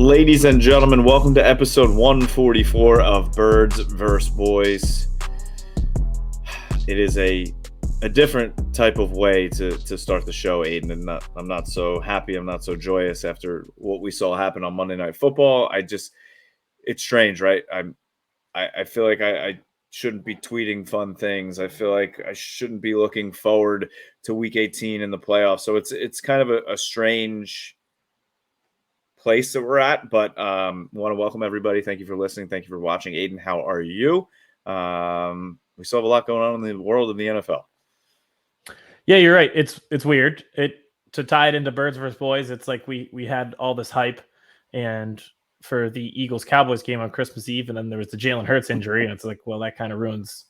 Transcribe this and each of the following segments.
Ladies and gentlemen, welcome to episode 144 of Birds vs. Boys. It is a different type of way to start the show, Aidan, and I'm not so happy, I'm not so joyous after what we saw happen on Monday Night Football. It's strange, right? I feel like I shouldn't be tweeting fun things. I feel like I shouldn't be looking forward to Week 18 in the playoffs. So it's kind of a strange place that we're at, but want to welcome everybody. Thank you for listening. Thank you for watching. Aidan, how are you? We still have a lot going on in the world of the NFL. Yeah, you're right. It's weird. To tie it into Birds vs. Boys, it's like we had all this hype and for the Eagles-Cowboys game on Christmas Eve, and then there was the Jalen Hurts injury, and it's like, well, that kind of ruins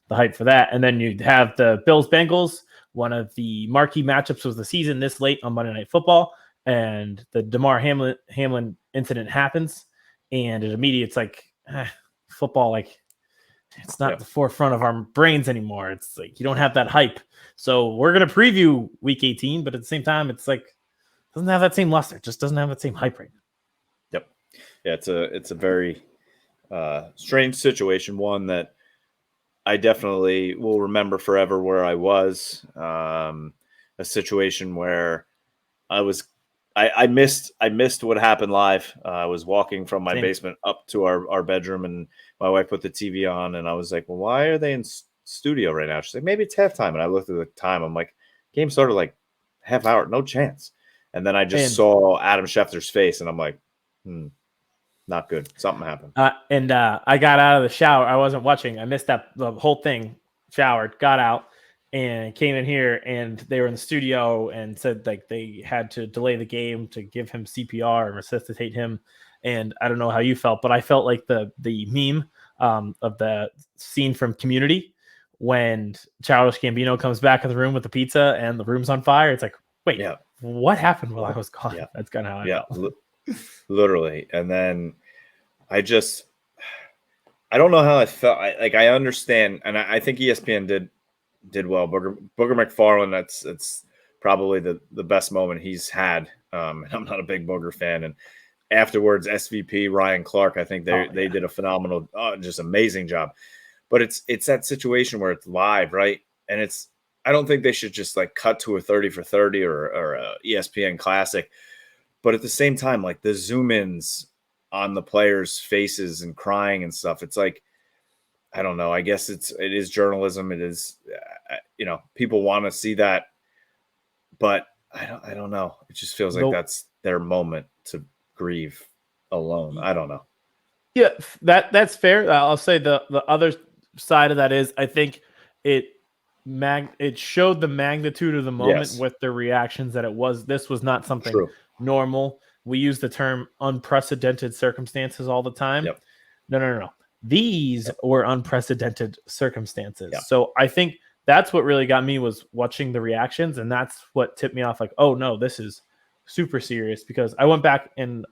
the hype for that. And then you have the Bills-Bengals, one of the marquee matchups of the season this late on Monday Night Football, and the Damar Hamlin incident happens, and it's like football, like it's not the forefront of our brains anymore. It's like you don't have that hype. So we're going to preview Week 18, but at the same time, it's like it doesn't have that same luster. It just doesn't have that same hype right now. Yep. Yeah, it's a very strange situation, one that I definitely will remember forever where I was. A situation where I missed what happened live. I was walking from my basement up to our bedroom, and my wife put the TV on, and I was like, well, why are they in studio right now? She's like, maybe it's halftime. And I looked at the time. I'm like, game started like half hour, no chance. And then I just saw Adam Schefter's face, and I'm like, not good. Something happened. I got out of the shower. I wasn't watching. I missed the whole thing. Showered, got out, and came in here, and they were in the studio and said like they had to delay the game to give him CPR and resuscitate him. And I don't know how you felt, but I felt like the meme of the scene from Community when Childish Gambino comes back in the room with the pizza and the room's on fire. It's like, wait, what happened while I was gone? Yeah. That's kind of how I felt. Literally. And then I don't know how I felt. I understand, and I think ESPN did well. Booger McFarland, it's probably the best moment he's had. And I'm not a big Booger fan. And afterwards, SVP Ryan Clark, I think they did a phenomenal, just amazing job. But it's that situation where it's live, right? And I don't think they should just like cut to a 30 for 30 or a ESPN Classic. But at the same time, like the zoom ins on the players' faces and crying and stuff, it's like, I don't know. I guess it is journalism. It is, people want to see that, but I don't know. It just feels like that's their moment to grieve alone. I don't know. Yeah, that's fair. I'll say the other side of that is I think it showed the magnitude of the moment with their reactions that this was not something normal. We use the term unprecedented circumstances all the time. Yep. No. These were unprecedented circumstances. Yep. So I think that's what really got me was watching the reactions, and that's what tipped me off like, oh no, this is super serious, because I went back and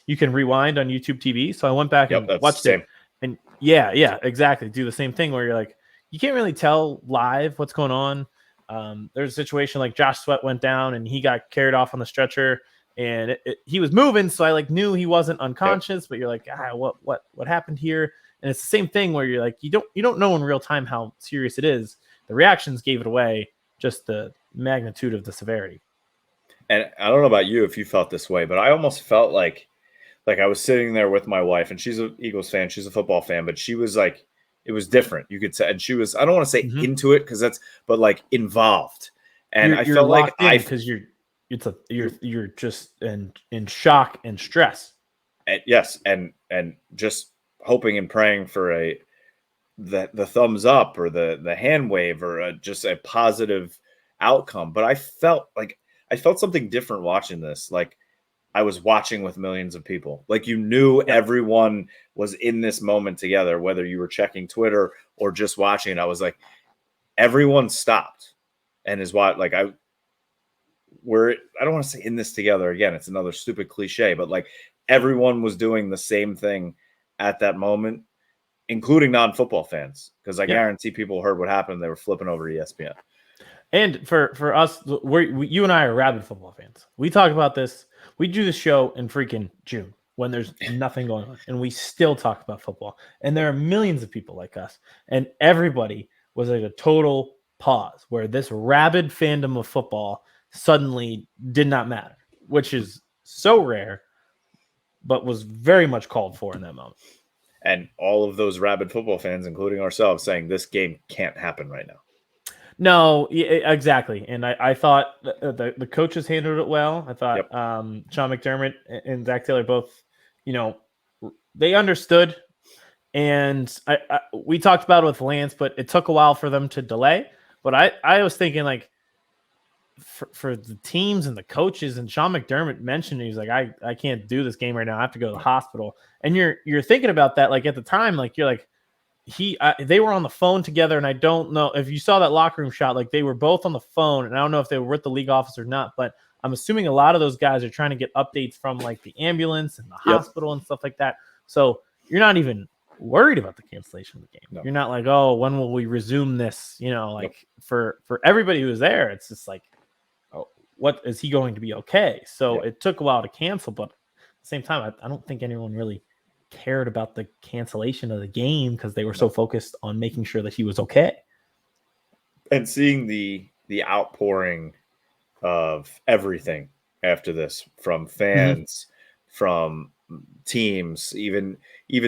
you can rewind on YouTube TV. So I went back and watched it. And yeah, exactly. Do the same thing where you're like, you can't really tell live what's going on. There's a situation like Josh Sweat went down and he got carried off on the stretcher, and he was moving. So I like knew he wasn't unconscious, but you're like, what happened here? And it's the same thing where you're like, you don't know in real time how serious it is. The reactions gave it away, just the magnitude of the severity. And I don't know about you if you felt this way, but I almost felt like I was sitting there with my wife, and she's an Eagles fan, she's a football fan, but she was like, it was different. You could say, and she was, I don't want to say into it but like involved. And I felt like because you're just in shock and stress. And yes, and just hoping and praying for the thumbs up or the hand wave or just a positive outcome. But I felt something different watching this. Like I was watching with millions of people. Like you knew everyone was in this moment together, whether you were checking Twitter or just watching it. I was like, everyone stopped and is what like I don't want to say in this together again. It's another stupid cliche, but like everyone was doing the same thing at that moment, including non-football fans, because I guarantee people heard what happened. They were flipping over ESPN. And for us, you and I are rabid football fans. We talk about this. We do the show in freaking June. when there's nothing going on, and we still talk about football. And there are millions of people like us, and everybody was at a total pause where this rabid fandom of football suddenly did not matter, which is so rare, but was very much called for in that moment. And all of those rabid football fans, including ourselves, saying this game can't happen right now. No, exactly. And I thought the coaches handled it well. I thought Sean McDermott and Zach Taylor both, they understood. And we talked about it with Lance, but it took a while for them to delay. But I was thinking, like, for the teams and the coaches, and Sean McDermott mentioned, he was like, I can't do this game right now. I have to go to the hospital. And you're thinking about that, like, at the time, like, you're like, they were on the phone together, and I don't know if you saw that locker room shot, like, they were both on the phone, and I don't know if they were with the league office or not, but I'm assuming a lot of those guys are trying to get updates from, like, the ambulance and the hospital and stuff like that. So you're not even worried about the cancellation of the game. No. You're not like, oh, when will we resume this? For everybody who was there, it's just like, oh, what is he going to be okay? So it took a while to cancel, but at the same time, I don't think anyone really cared about the cancellation of the game because they were so focused on making sure that he was okay. And seeing the outpouring of everything after this, from fans, from teams, even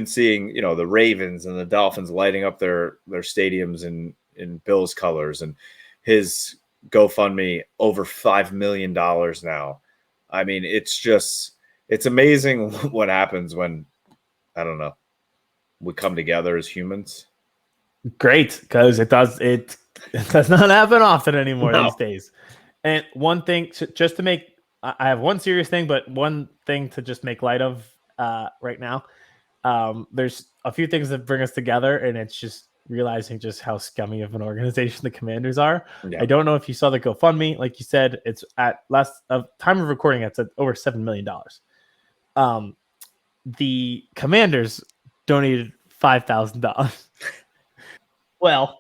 seeing, the Ravens and the Dolphins lighting up their stadiums in Bills colors, and his GoFundMe over $5 million now. I mean, it's amazing what happens when, I don't know, we come together as humans. Great, because it does not happen often anymore these days. And one thing, just to make, I have one serious thing, but one thing to just make light of right now. There's a few things that bring us together, and it's just realizing just how scummy of an organization the Commanders are. Yeah. I don't know if you saw the GoFundMe. Like you said, it's at time of recording, it's at over $7 million. The Commanders donated $5,000. Well,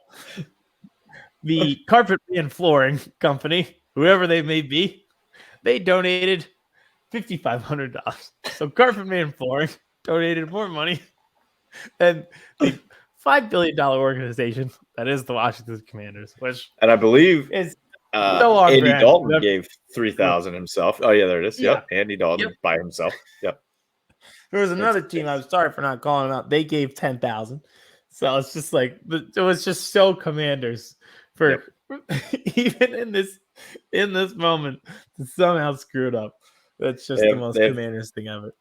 the carpet and flooring company, whoever they may be, they donated $5,500. So Carpet Man Flooring donated more money than the $5 billion organization that is the Washington Commanders, and I believe is Andy Dalton gave $3,000 himself. Oh yeah, there it is. Yeah. Yep, Andy Dalton by himself. Yep. There was another team. I'm sorry for not calling them out. They gave $10,000. So it's just like, it was just so Commanders for even in this moment to somehow screw it up. That's just the most Commanders thing ever.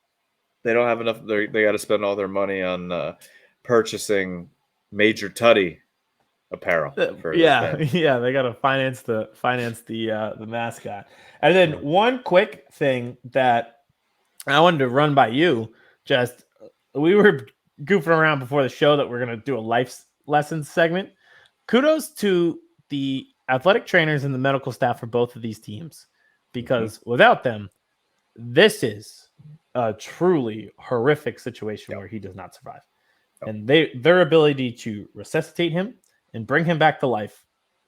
They don't have enough. They got to spend all their money on purchasing Major Tutty apparel. They got to finance the mascot. And then one quick thing that I wanted to run by you. Just, we were goofing around before the show that we're going to do a life lessons segment. Kudos to the athletic trainers and the medical staff for both of these teams, because without them, this is a truly horrific situation where he does not survive. And their ability to resuscitate him and bring him back to life,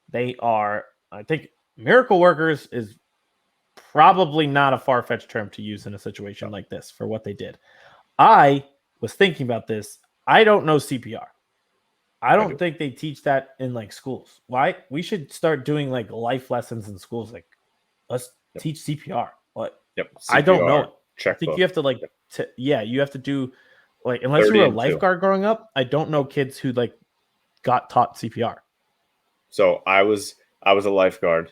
they are, I think, miracle workers is probably not a far-fetched term to use in a situation like this for what they did. I was thinking about this. I don't know CPR. I don't think they teach that in like schools. Why? We should start doing like life lessons in schools. Like, let's teach CPR. What? CPR, I don't know. Checkbook. I think you have to you have to do, like, unless you were a lifeguard growing up, I don't know kids who like got taught CPR. So I was a lifeguard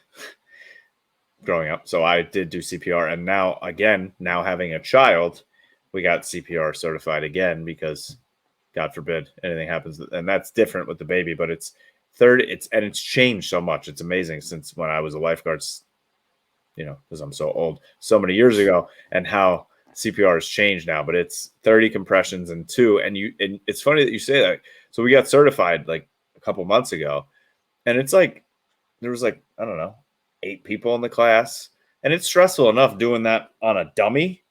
growing up, so I did do CPR, and now having a child, we got CPR certified again because, God forbid, anything happens, and that's different with the baby. But it's changed so much. It's amazing since when I was a lifeguard, because I'm so old, so many years ago, and how CPR has changed now. But it's 30 compressions and 2, and it's funny that you say that. So we got certified like a couple months ago, and it's like there was like, I don't know, 8 people in the class, and it's stressful enough doing that on a dummy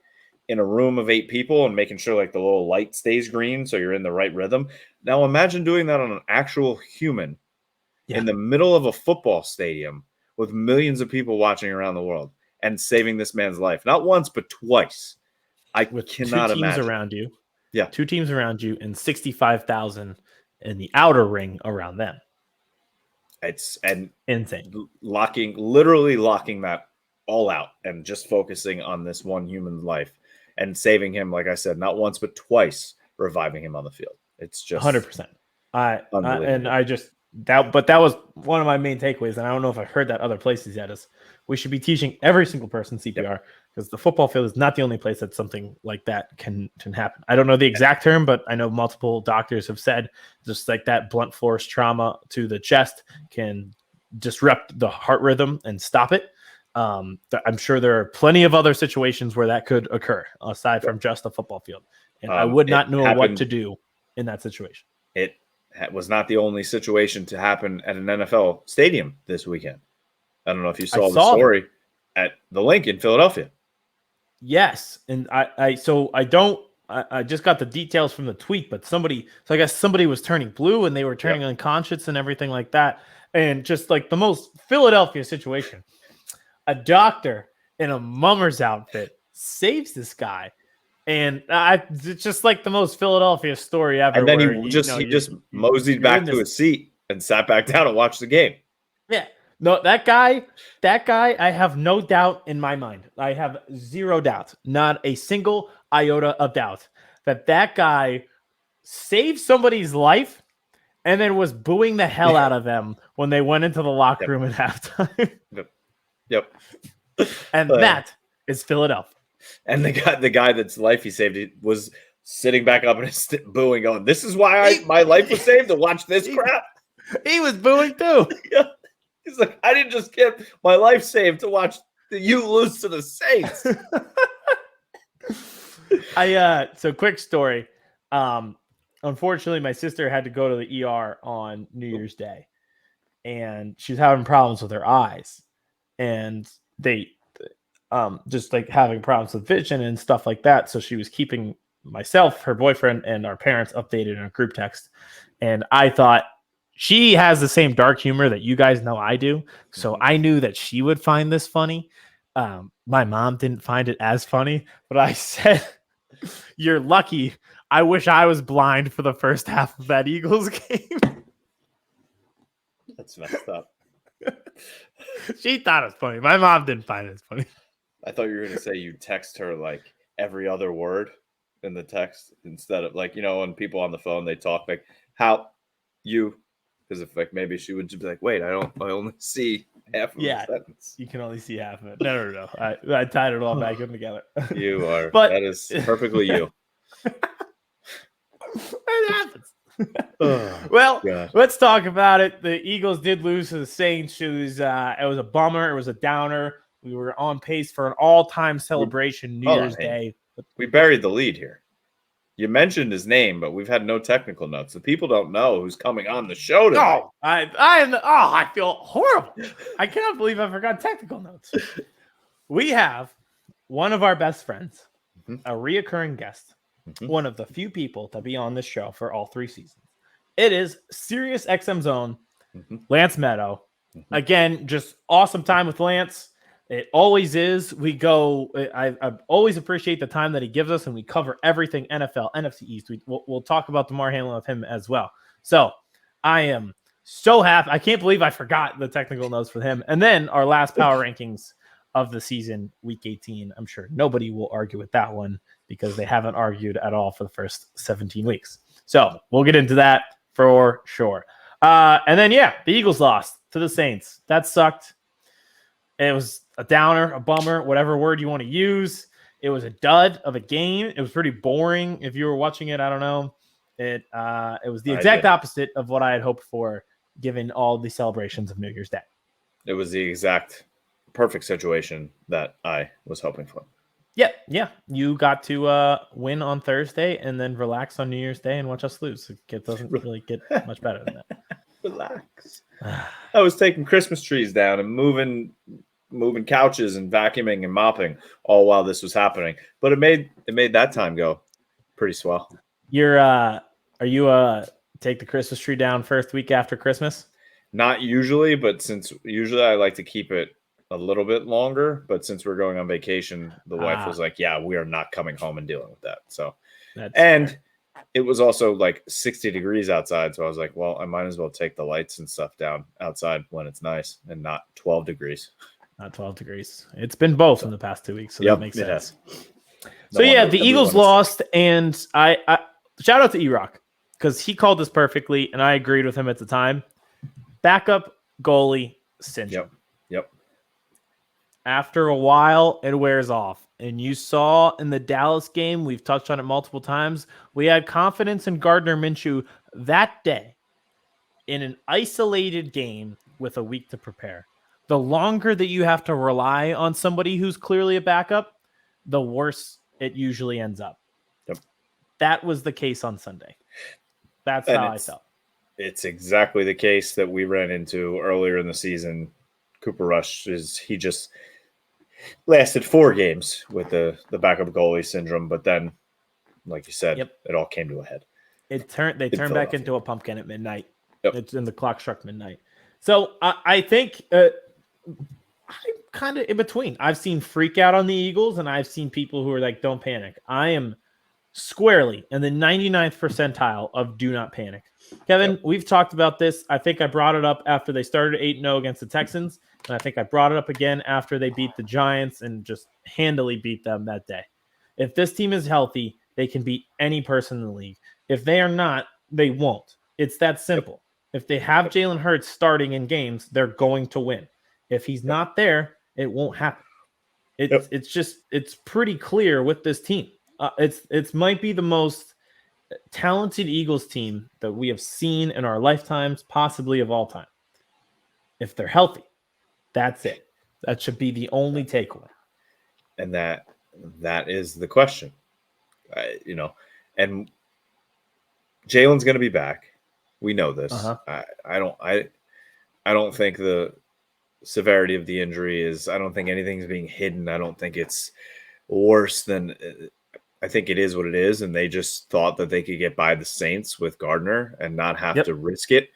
in a room of 8 people and making sure like the little light stays green so you're in the right rhythm. Now imagine doing that on an actual human in the middle of a football stadium with millions of people watching around the world and saving this man's life. Not once, but twice. I with cannot 2 teams imagine. around you. Yeah. 2 teams around you and 65,000 in the outer ring around them. It's insane. Literally locking that all out and just focusing on this one human life and saving him, like I said, not once but twice, reviving him on the field. It's just 100%. But that was one of my main takeaways, and I don't know if I heard that other places yet. Is we should be teaching every single person CPR because the football field is not the only place that something like that can happen. I don't know the exact term, but I know multiple doctors have said just like that blunt force trauma to the chest can disrupt the heart rhythm and stop it. I'm sure there are plenty of other situations where that could occur aside from just a football field, and I would not know what to do in that situation. It was not the only situation to happen at an NFL stadium this weekend. I don't know if you saw the story at the Link in Philadelphia. Yes, and I just got the details from the tweet, but I guess somebody was turning blue and they were turning unconscious and everything like that, and just like the most Philadelphia situation, a doctor in a mummer's outfit saves this guy. And it's just like the most Philadelphia story ever. And then he just moseyed back to his seat and sat back down and watched the game. Yeah. No, that guy, I have no doubt in my mind. I have zero doubt, not a single iota of doubt that guy saved somebody's life and then was booing the hell out of them when they went into the locker room at halftime. Yep. And that is Philadelphia. And the guy that's life he saved, he was sitting back up and booing, going, "This is why my life was saved, to watch this crap." He was booing too. Yeah. He's like, "I didn't just get my life saved to watch you lose to the Saints." So quick story. Unfortunately, my sister had to go to the ER on New Year's Day, and she's having problems with her eyes, and they just like having problems with vision and stuff like that. So she was keeping myself, her boyfriend, and our parents updated in a group text. And I thought she has the same dark humor that you guys know I do. So I knew that she would find this funny. My mom didn't find it as funny, but I said, "You're lucky. I wish I was blind for the first half of that Eagles game." That's messed up. She thought it was funny. My mom didn't find it funny. I thought you were going to say you text her like every other word in the text instead of like, when people on the phone, they talk like, "How you," because if like maybe she would just be like, "Wait, I only see half of the sentence." You can only see half of it. No. I tied it all back in together. You are, that is perfectly you. It happens. Well, let's talk about it. The Eagles did lose to the Saints. It was a bummer. It was a downer. We were on pace for an all-time celebration New Year's Day. We buried the lead here. You mentioned his name, but we've had no technical notes. The people don't know who's coming on the show today. No, I feel horrible. I cannot believe I forgot technical notes. We have one of our best friends, a reoccurring guest, one of the few people to be on this show for all 3 seasons. It is Sirius XM Zone, Lance Medow. Again, just awesome time with Lance. It always is. I always appreciate the time that he gives us, and we cover everything NFL, NFC East. We'll talk about Damar Hamlin with him as well. So I am so happy. I can't believe I forgot the technical notes for him. And then our last power rankings of the season, week 18. I'm sure nobody will argue with that one because they haven't argued at all for the first 17 weeks. So we'll get into that for sure. And then, the Eagles lost to the Saints. That sucked. It was a downer, a bummer, whatever word you want to use. It was a dud of a game. It was pretty boring. If you were watching it, I don't know. It was the exact opposite of what I had hoped for, given all the celebrations of New Year's Day. It was the exact perfect situation that I was hoping for. Yeah. You got to win on Thursday and then relax on New Year's Day and watch us lose. It doesn't really get much better than that. Relax. I was taking Christmas trees down and moving couches and vacuuming and mopping all while this was happening. But it made that time go pretty swell. Are you take the Christmas tree down first week after Christmas? Not usually, but since usually I like to keep it a little bit longer, but since we're going on vacation, the wife was like, yeah, we are not coming home and dealing with that. So, fair. It was also like 60 degrees outside. So I was like, well, I might as well take the lights and stuff down outside when it's nice and not 12 degrees. Not 12 degrees. It's been both in the past 2 weeks. So that makes sense. So yeah, the Eagles lost, and I shout out to E-Rock because he called this perfectly, and I agreed with him at the time. Backup goalie syndrome. Yep. After a while, it wears off. And you saw in the Dallas game, we've touched on it multiple times, we had confidence in Gardner Minshew that day in an isolated game with a week to prepare. The longer that you have to rely on somebody who's clearly a backup, the worse it usually ends up. Yep. That was the case on Sunday. That's how I felt. It's exactly the case that we ran into earlier in the season. Cooper Rush he just lasted 4 games with the backup goalie syndrome, but then, like you said, it all came to a head. They turned back into a pumpkin at midnight. It's in the clock struck midnight. So I think I'm kind of in between. I've seen freak out on the Eagles, and I've seen people who are like, don't panic. I am squarely in the 99th percentile of do not panic. Kevin, we've talked about this. I think I brought it up after they started 8-0 against the Texans, and I think I brought it up again after they beat the Giants and just handily beat them that day. If this team is healthy, they can beat any person in the league. If they are not, they won't. It's that simple. If they have Jalen Hurts starting in games, they're going to win. If he's not there, it won't happen. It's pretty clear with this team. It's might be the most talented Eagles team that we have seen in our lifetimes, possibly of all time. If they're healthy, that's it. That should be the only takeaway. And that is the question. And Jalen's going to be back. We know this. I don't think the severity of the injury is. I don't think anything's being hidden. I don't think it's worse than. I think it is what it is, and they just thought that they could get by the Saints with Gardner and not have to risk it.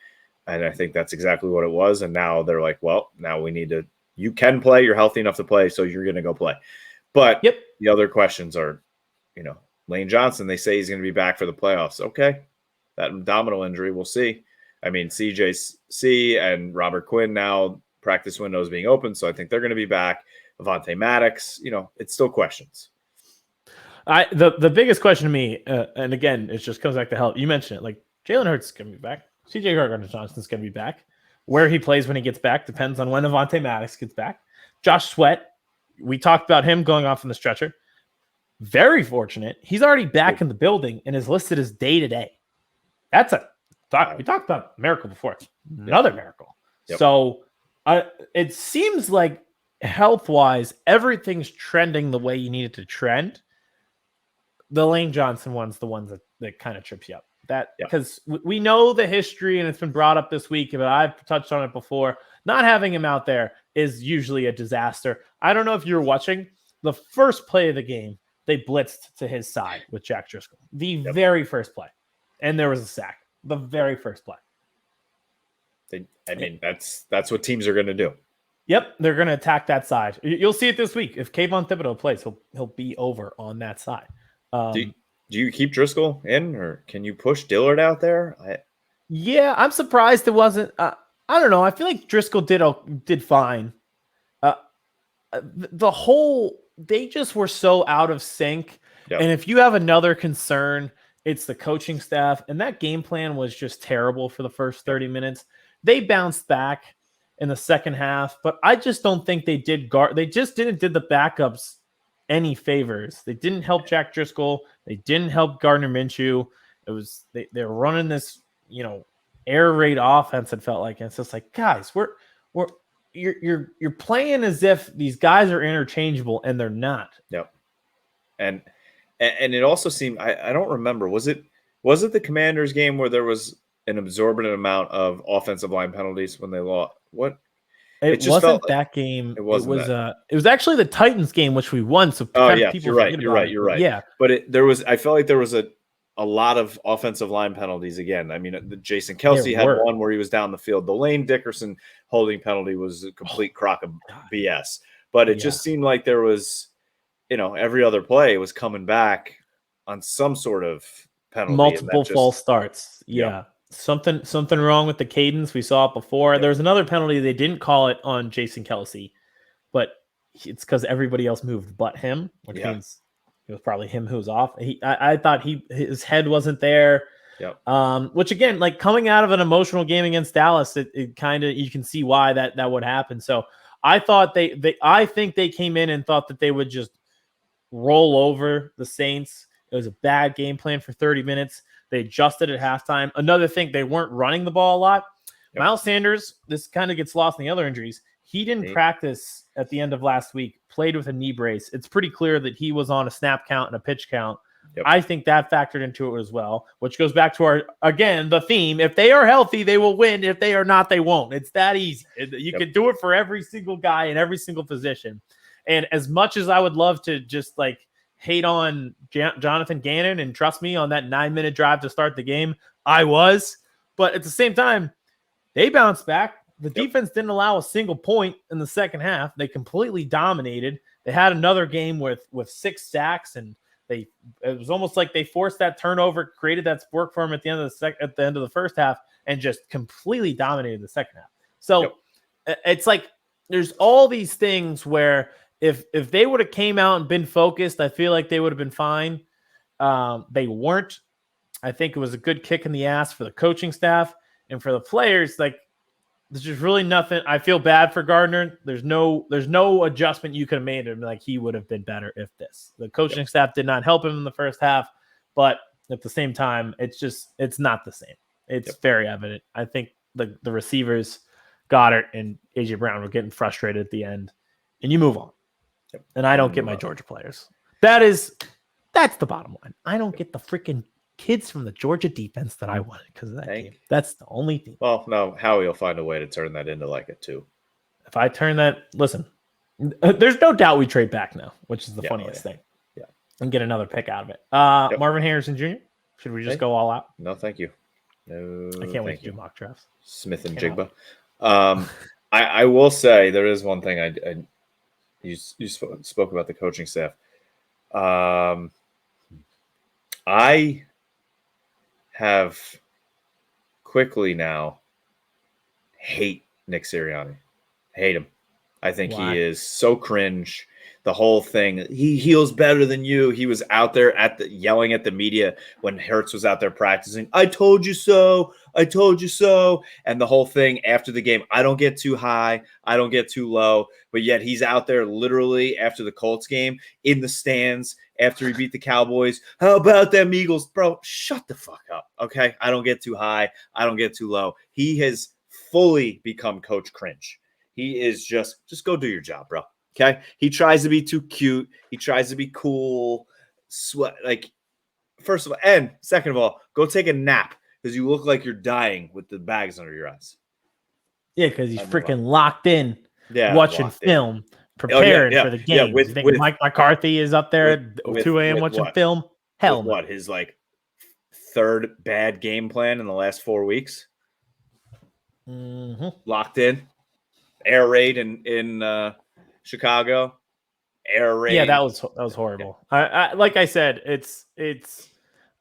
And I think that's exactly what it was. And now they're like, well, now we need to. You can play. You're healthy enough to play, so you're going to go play. But the other questions are, Lane Johnson. They say he's going to be back for the playoffs. Okay, that abdominal injury, we'll see. I mean, CJC and Robert Quinn now practice windows being open, so I think they're going to be back. Avonte Maddox, it's still questions. The biggest question to me, and again, it just comes back to health. You mentioned it, like Jalen Hurts is going to be back. CJ Gardner-Johnson's going to be back. Where he plays when he gets back depends on when Avonte Maddox gets back. Josh Sweat, we talked about him going off on the stretcher. Very fortunate. He's already back in the building and is listed as day-to-day. That's we talked about miracle before. Another miracle. Yep. So it seems like health-wise, everything's trending the way you need it to trend. The Lane Johnson one's the ones that kind of trips you up. Because we know the history, and it's been brought up this week, but I've touched on it before. Not having him out there is usually a disaster. I don't know if you're watching. The first play of the game, they blitzed to his side with Jack Driscoll. The very first play. And there was a sack. The very first play. That's what teams are going to do. Yep, they're going to attack that side. You'll see it this week. If Kayvon Thibodeau plays, he'll be over on that side. Do you keep Driscoll in, or can you push Dillard out there? I'm surprised it wasn't. I don't know. I feel like Driscoll did fine. They just were so out of sync. Yep. And if you have another concern, it's the coaching staff. And that game plan was just terrible for the first 30 minutes. They bounced back in the second half, but I just don't think they did They just did the backups any favors. They didn't help Jack Driscoll. They didn't help Gardner Minshew. It was they're running this, air raid offense. It felt like, and it's just like, guys, you're playing as if these guys are interchangeable, and they're not. Yep. And it also seemed, I don't remember, was it the Commanders game where there was an exorbitant amount of offensive line penalties when they lost? What? It wasn't that game. It was actually the Titans game, which we won. So you're right. Yeah, but I felt like there was a lot of offensive line penalties again. I mean, Jason Kelsey had one where he was down the field. The Lane Dickerson holding penalty was a complete crock of BS. But it just seemed like there was, every other play was coming back on some sort of penalty. Multiple false starts. Yeah. Something wrong with the cadence. We saw it before. There was another penalty. They didn't call it on Jason Kelsey, but it's because everybody else moved but him, which means it was probably him who was off. I thought his head wasn't there. Yep. Which again, like coming out of an emotional game against Dallas, it kind of, you can see why that would happen. So I thought I think they came in and thought that they would just roll over the Saints. It was a bad game plan for 30 minutes. They adjusted at halftime. Another thing, they weren't running the ball a lot. Yep. Miles Sanders, this kind of gets lost in the other injuries. He didn't practice at the end of last week, played with a knee brace. It's pretty clear that he was on a snap count and a pitch count. Yep. I think that factored into it as well, which goes back to the theme. If they are healthy, they will win. If they are not, they won't. It's that easy. You can do it for every single guy in every single position. And as much as I would love to just like hate on Jonathan Gannon and trust me on that 9-minute drive to start the game, I was. But at the same time, they bounced back. The defense didn't allow a single point in the second half. They completely dominated. They had another game with 6 sacks, and it was almost like they forced that turnover, created that work for them at the end of the first half, and just completely dominated the second half. So it's like there's all these things where if they would have came out and been focused, I feel like they would have been fine. They weren't. I think it was a good kick in the ass for the coaching staff and for the players. Like, there's just really nothing. I feel bad for Gardner. There's no adjustment you could have made him. Like, he would have been better if this. The coaching staff did not help him in the first half, but at the same time, it's not the same. It's very evident. I think the receivers, Goddard and AJ Brown, were getting frustrated at the end, and you move on. And I don't get my Georgia players. That's the bottom line. I don't get the freaking kids from the Georgia defense that I wanted because of that game. That's the only thing. Well, no, Howie will find a way to turn that into like a 2. If I turn that, listen, there's no doubt we trade back now, which is the funniest thing. Yeah. And get another pick out of it. Marvin Harrison Jr., should we just go all out? No, thank you. No, I can't wait to do mock drafts. Smith and Jigba. I will say there is one thing you spoke about the coaching staff. I have quickly now hate Nick Sirianni. Hate him. I think he is so cringe. The whole thing. He heals better than you. He was out there yelling at the media when Hurts was out there practicing. I told you so. I told you so. And the whole thing after the game, I don't get too high. I don't get too low. But yet he's out there literally after the Colts game in the stands after he beat the Cowboys. How about them Eagles? Bro, shut the fuck up. Okay. I don't get too high. I don't get too low. He has fully become Coach Cringe. He is just go do your job, bro. Okay. He tries to be too cute. He tries to be cool. First of all, and second of all, go take a nap because you look like you're dying with the bags under your eyes. Yeah, because he's freaking locked in, watching film, preparing for the game. You think Mike McCarthy is up there at 2 a.m. watching film? Hell no. What, his third bad game plan in the last 4 weeks? Mm-hmm. Locked in. Air raid in Chicago, air raid. Yeah, that was horrible. I like I said, it's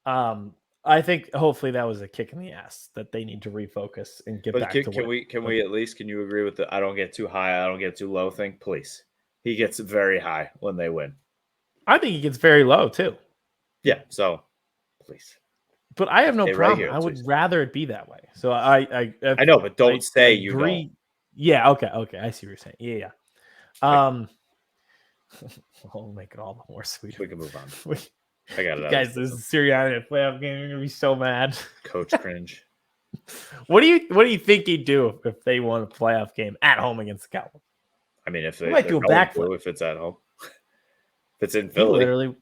I think hopefully that was a kick in the ass that they need to refocus and get back to can we at least, can you agree with the I don't get too high, I don't get too low thing, please? He gets very high when they win. I think he gets very low too. Yeah, so please. But I have no problem. I would rather it be that way. So I know, but don't say you don't. Yeah, okay. I see what you're saying. Yeah. We'll make it all the more sweet. We can move on. I got it. Guys, this is Sirianni playoff game. You're gonna be so mad. Coach cringe. What do you think he'd do if they won a playoff game at home against the Cowboys? I mean, if they might do a backflip if it's at home. If it's in Philly. Do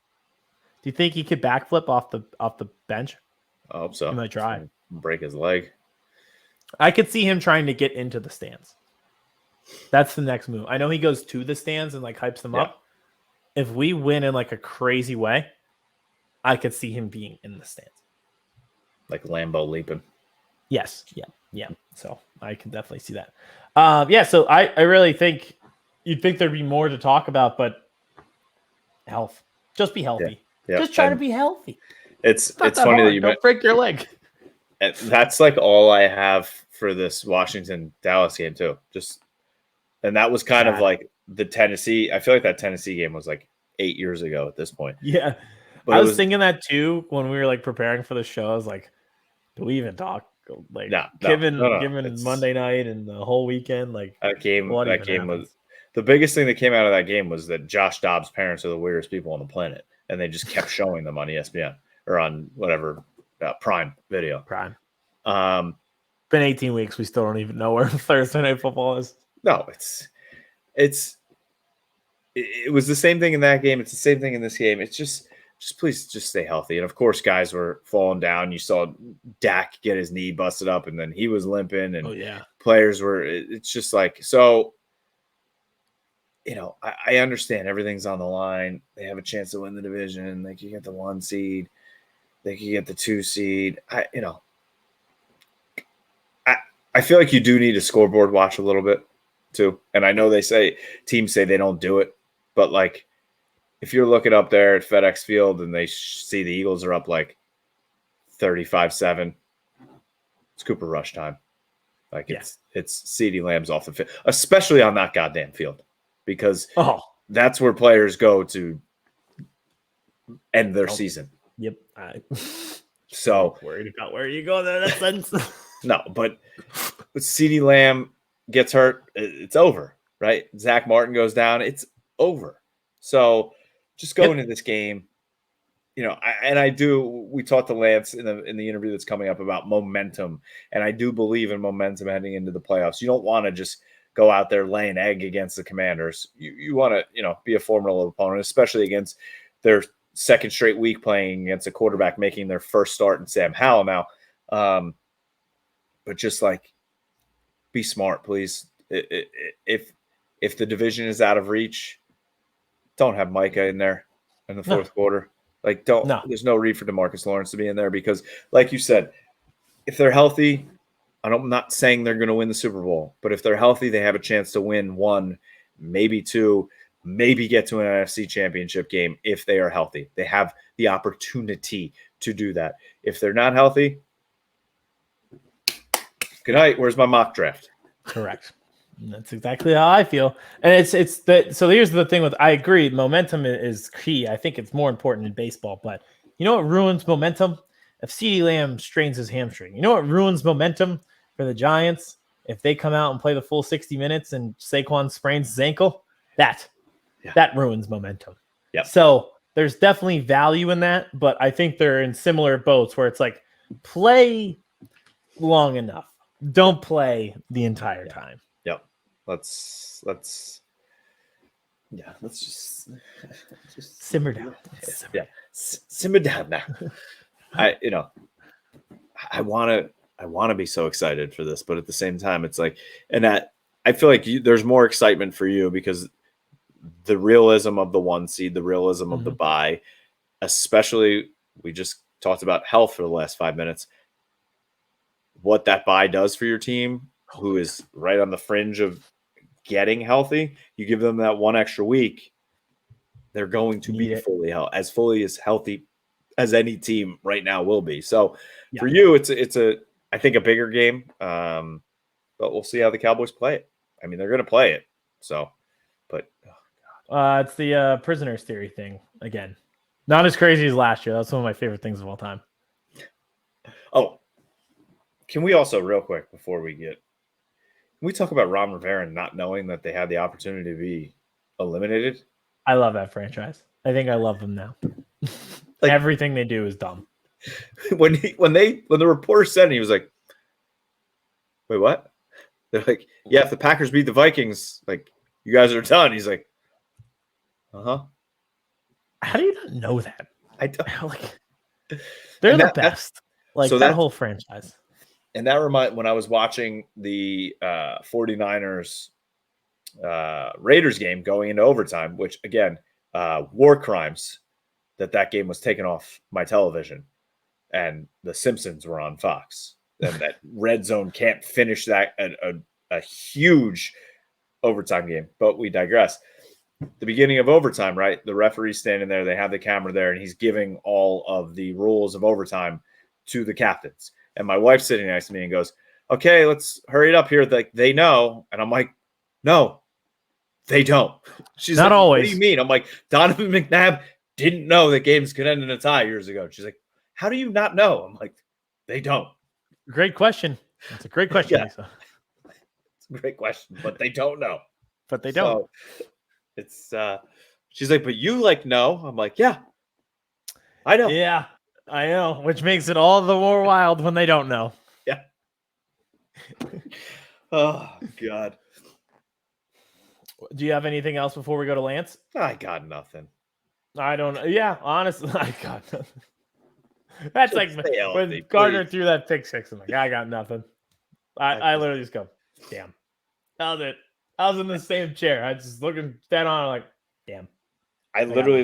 you think he could backflip off the bench? I hope so. He might try. Break his leg. I could see him trying to get into the stands. That's the next move. I know he goes to the stands and hypes them up. If we win in a crazy way, I could see him being in the stands. like Lambeau leaping. Yes. Yeah. So I can definitely see that. So I really think you'd think there'd be more to talk about, but health. Just be healthy. Yeah. Just try to be healthy. It's not that funny hard. that you don't break your leg. That's like all I have for this Washington Dallas game too. And that was kind of like the Tennessee. I feel like that Tennessee game was like 8 years ago at this point. Yeah. But I was thinking that too when we were like preparing for the show. I was like, do we even talk? Like, given Monday night and the whole weekend, like that game happens? was the biggest thing that came out of that game was that Josh Dobbs' parents are the weirdest people on the planet, and they just kept showing them on ESPN or on whatever Prime Video. Prime. Been 18 weeks. We still don't even know where Thursday Night Football is. No, it was the same thing in that game. It's the same thing in this game. It's just please just stay healthy. And of course, guys were falling down. You saw Dak get his knee busted up, and then he was limping. And players were. It's just like so. I understand everything's on the line. They have a chance to win the division. They could get the 1 seed. They could get the 2 seed. I feel like you do need a scoreboard watch a little bit too. And I know teams say they don't do it, but like if you're looking up there at FedEx Field and they see the Eagles are up like 35-7, it's Cooper Rush time. Like it's CeeDee Lamb's off the field, especially on that goddamn field, because that's where players go to end their season. Yep. So worried about where you go there. That sense. No, but CeeDee Lamb gets hurt, it's over, right? Zach Martin goes down, it's over. So just go into this game, we talked to Lance in the interview that's coming up about momentum, and I do believe in momentum heading into the playoffs. You don't want to just go out there laying egg against the Commanders. You want to, be a formidable opponent, especially against their second straight week playing against a quarterback making their first start in Sam Howell now. But just like be smart, please. If the division is out of reach, don't have Micah in there in the fourth quarter. Like, there's no need for DeMarcus Lawrence to be in there because, like you said, if they're healthy, I'm not saying they're going to win the Super Bowl, but if they're healthy, they have a chance to win 1, maybe 2, maybe get to an NFC championship game if they are healthy. They have the opportunity to do that. If they're not healthy, good night. Where's my mock draft? Correct. That's exactly how I feel. And it's that. So here's the thing I agree. Momentum is key. I think it's more important in baseball, but you know what ruins momentum? If CeeDee Lamb strains his hamstring, you know what ruins momentum for the Giants? If they come out and play the full 60 minutes and Saquon sprains his ankle, that ruins momentum. Yeah. So there's definitely value in that, but I think they're in similar boats where it's like play long enough. Don't play the entire time. Yep. Let's just simmer down. Simmer down now. I want to be so excited for this, but at the same time, it's like, and that I feel like there's more excitement for you because the realism of the 1 seed, the realism of the bye, especially we just talked about health for the last 5 minutes. What that bye does for your team, who is right on the fringe of getting healthy, you give them that 1 extra week, they're going to be fully as healthy as any team right now will be. So for you, it's I think a bigger game, but we'll see how the Cowboys play it. I mean, they're going to play it. So, but it's the prisoners theory thing again. Not as crazy as last year. That's one of my favorite things of all time. Oh, can we also real quick before can we talk about Ron Rivera not knowing that they had the opportunity to be eliminated? I love that franchise. I think I love them now. Like, everything they do is dumb. When the reporter said it, he was like, "Wait, what?" They're like, "Yeah, if the Packers beat the Vikings, like you guys are done." He's like, "Uh-huh." How do you not know that? I don't like. They're the best. Like so that whole franchise. And that when I was watching the 49ers Raiders game going into overtime, which again, war crimes that game was taken off my television. and The Simpsons were on Fox, and that red zone can't finish that a huge overtime game. But we digress. The beginning of overtime, right? The referee's standing there. They have the camera there, and he's giving all of the rules of overtime to the captains. And my wife's sitting next to me and goes, "Okay, let's hurry it up here. Like, they know." And I'm like, "No, they don't." She's Not like, always. "What do you mean?" I'm like, "Donovan McNabb didn't know that games could end in a tie years ago." She's like, "How do you not know?" I'm like, "They don't." Great question. That's a great question, Yeah. Lisa. It's a great question, but they don't know. But they don't. So it's she's like, "But you know." I'm like, "Yeah, I know." Yeah, I know, which makes it all the more wild when they don't know. Yeah. Oh, God. Do you have anything else before we go to Lance? I got nothing. I don't know. Yeah, honestly, I got nothing. That's Just like stay healthy, when Gardner please. threw that pick six. I'm like, I got nothing. I literally just go, damn. That was it. I was in the same chair. I just looking dead on, like, damn. I literally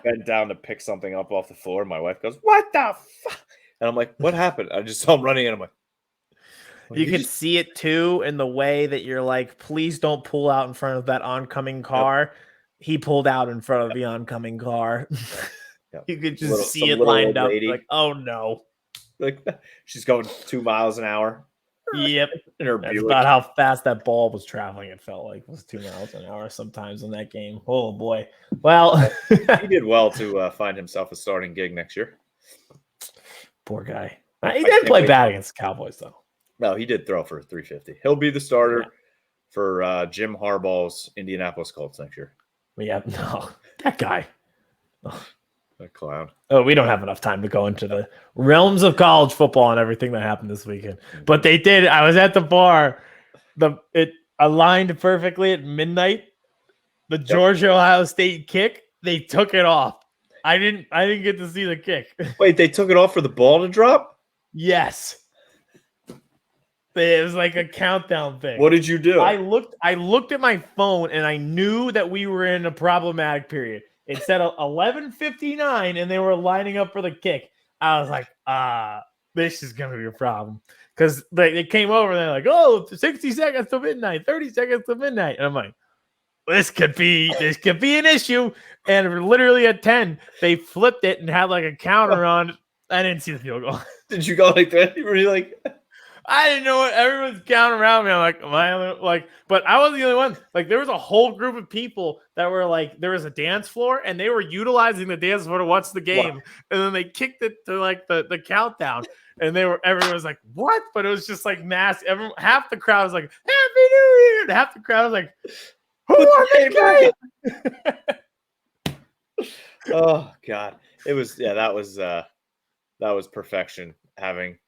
bent down to pick something up off the floor. My wife goes, "What the fuck?" And I'm like, "What happened?" I just saw him running, and I'm like, You could see it too in the way that you're like, please don't pull out in front of that oncoming car. Yep. He pulled out in front of the oncoming car. Yep. You could just see it lined up. Like, oh no. Like, she's going 2 miles an hour. Yep. That's about how fast that ball was traveling. It felt like it was 2 miles an hour sometimes in that game. Oh boy. Well, he did well to find himself a starting gig next year. Poor guy. He didn't play bad against the Cowboys though. No, he did throw for 350. He'll be the starter for Jim Harbaugh's Indianapolis Colts next year. Yeah, no, that guy. Oh. A clown. Oh, we don't have enough time to go into the realms of college football and everything that happened this weekend. But they did. I was at the bar. It aligned perfectly at midnight. The Georgia-Ohio State kick, they took it off. I didn't get to see the kick. Wait, they took it off for the ball to drop? Yes. It was like a countdown thing. What did you do? I looked at my phone and I knew that we were in a problematic period. It said 11:59 and they were lining up for the kick. I was like, this is going to be a problem. Because they came over and they're like, oh, 60 seconds to midnight, 30 seconds to midnight. And I'm like, this could be an issue. And literally at 10, they flipped it and had like a counter on. I didn't see the field goal. Did you go like that? You were like... I didn't know what everyone's counting around me. I'm like, am I like, but I wasn't the only one. Like, there was a whole group of people that were like, there was a dance floor and they were utilizing the dance floor to watch the game. Wow. And then they kicked it to like the countdown and everyone was like, what? But it was just like mass. Half the crowd was like, Happy New Year. And half the crowd was like, who won the game? Oh God. It was, that was perfection. Having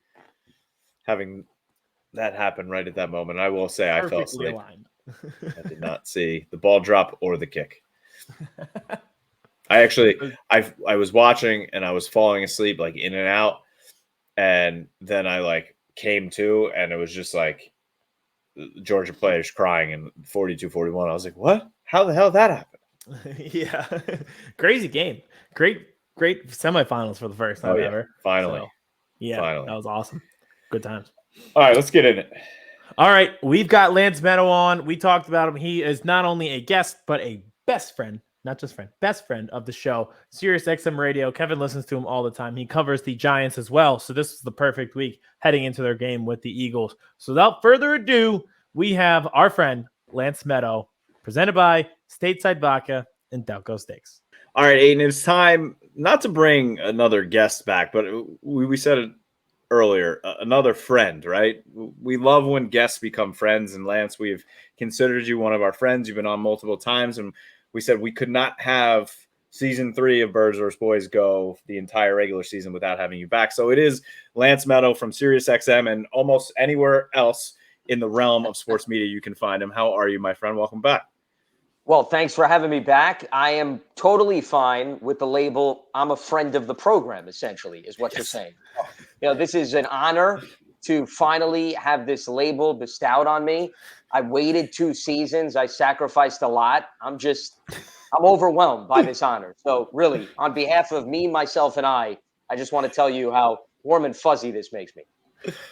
that happen right at that moment. I will say I fell asleep. I did not see the ball drop or the kick. I was watching and I was falling asleep like in and out. And then I like came to and it was just like Georgia players crying and 42-41. I was like, what? How the hell did that happen? Yeah. Crazy game. Great semifinals for the first time ever. Finally. So, finally. That was awesome. Good times. All right, let's get in it. All right, we've got Lance Medow on. We talked about him. He is not only a guest, but a best friend, not just friend, best friend of the show, Sirius XM Radio. Kevin listens to him all the time. He covers the Giants as well. So this is the perfect week heading into their game with the Eagles. So without further ado, we have our friend Lance Medow, presented by Stateside Vodka and Delco Steaks. All right, Aidan, it's time not to bring another guest back, but we said it earlier, another friend, right? We love when guests become friends. And Lance, we've considered you one of our friends. You've been on multiple times. And we said we could not have season 3 of Birds vs. Boys go the entire regular season without having you back. So it is Lance Medow from Sirius XM and almost anywhere else in the realm of sports media you can find him. How are you, my friend? Welcome back. Well, thanks for having me back. I am totally fine with the label. I'm a friend of the program, essentially, is what you're saying. This is an honor to finally have this label bestowed on me. I waited 2 seasons. I sacrificed a lot. I'm overwhelmed by this honor. So really, on behalf of me, myself, and I I just want to tell you how warm and fuzzy this makes me.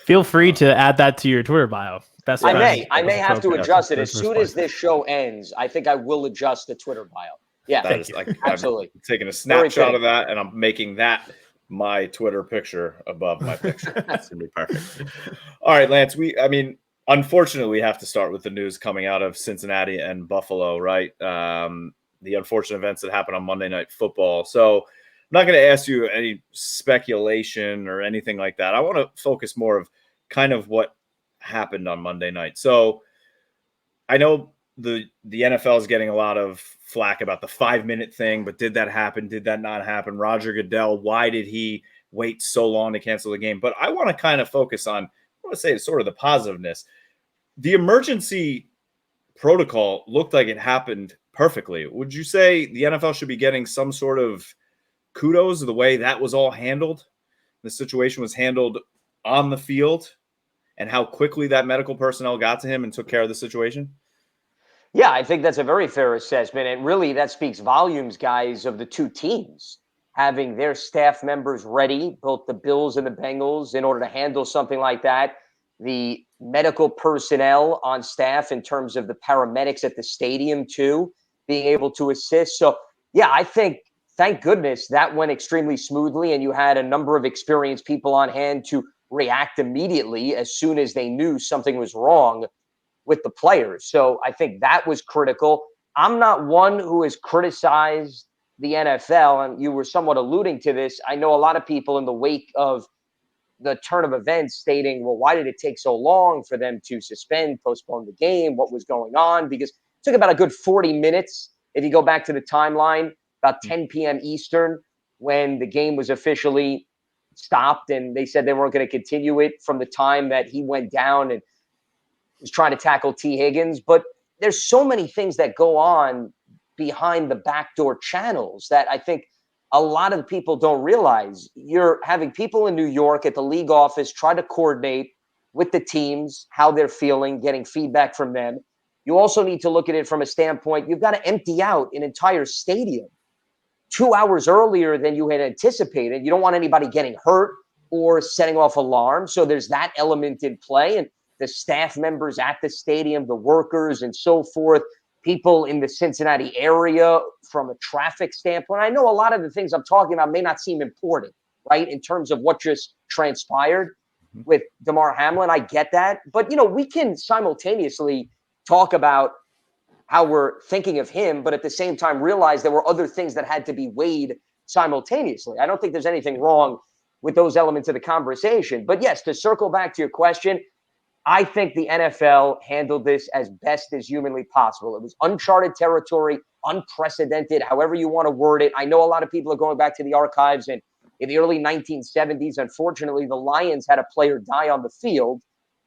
Feel free to add that to your Twitter bio. I may have to adjust it as soon as this show ends. I think I will adjust the Twitter bio. Yeah, that is absolutely. I'm taking a snapshot of that, and I'm making that my Twitter picture above my picture. That's gonna be perfect. All right, Lance. Unfortunately, we have to start with the news coming out of Cincinnati and Buffalo, right? The unfortunate events that happened on Monday Night Football. So I'm not going to ask you any speculation or anything like that. I want to focus more of kind of what happened on Monday night. So I know the NFL is getting a lot of flack about the 5-minute thing, but did that happen? Did that not happen? Roger Goodell, why did he wait so long to cancel the game? But I want to kind of focus on, I want to say sort of the positiveness. The emergency protocol looked like it happened perfectly. Would you say the NFL should be getting some sort of kudos of the way that was all handled? The situation was handled on the field and how quickly that medical personnel got to him and took care of the situation? Yeah, I think that's a very fair assessment. And really, that speaks volumes, guys, of the two teams having their staff members ready, both the Bills and the Bengals, in order to handle something like that. The medical personnel on staff in terms of the paramedics at the stadium, too, being able to assist. So, yeah, I think, thank goodness, that went extremely smoothly. And you had a number of experienced people on hand to react immediately as soon as they knew something was wrong with the players. So I think that was critical. I'm not one who has criticized the NFL, and you were somewhat alluding to this. I know a lot of people in the wake of the turn of events stating, well, why did it take so long for them to suspend, postpone the game? What was going on? Because it took about a good 40 minutes. If you go back to the timeline, about 10 p.m. Eastern, when the game was officially stopped, and they said they weren't going to continue it from the time that he went down and was trying to tackle T. Higgins. But there's so many things that go on behind the backdoor channels that I think a lot of people don't realize. You're having people in New York at the league office try to coordinate with the teams, how they're feeling, getting feedback from them. You also need to look at it from a standpoint, you've got to empty out an entire stadium 2 hours earlier than you had anticipated. You don't want anybody getting hurt or setting off alarms. So there's that element in play. And the staff members at the stadium, the workers and so forth, people in the Cincinnati area from a traffic standpoint. I know a lot of the things I'm talking about may not seem important, right, in terms of what just transpired with Damar Hamlin. I get that. But, we can simultaneously talk about how we're thinking of him, but at the same time realize there were other things that had to be weighed simultaneously. I don't think there's anything wrong with those elements of the conversation. But yes, to circle back to your question, I think the NFL handled this as best as humanly possible. It was uncharted territory, unprecedented, however you want to word it. I know a lot of people are going back to the archives, and in the early 1970s, unfortunately, the Lions had a player die on the field.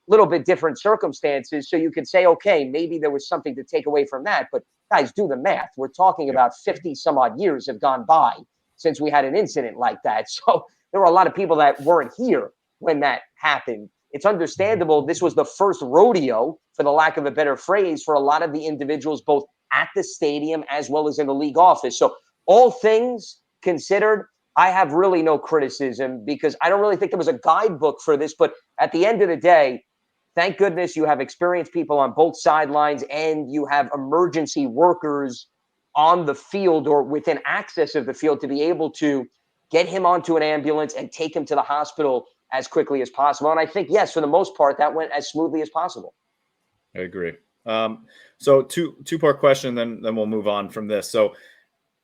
Little bit different circumstances. So you could say, okay, maybe there was something to take away from that. But guys, do the math. We're talking about 50 some odd years have gone by since we had an incident like that. So there were a lot of people that weren't here when that happened. It's understandable. This was the first rodeo, for the lack of a better phrase, for a lot of the individuals, both at the stadium as well as in the league office. So all things considered, I have really no criticism because I don't really think there was a guidebook for this. But at the end of the day, thank goodness you have experienced people on both sidelines and you have emergency workers on the field or within access of the field to be able to get him onto an ambulance and take him to the hospital as quickly as possible. And I think, yes, for the most part, that went as smoothly as possible. I agree. So two-part question, then we'll move on from this. So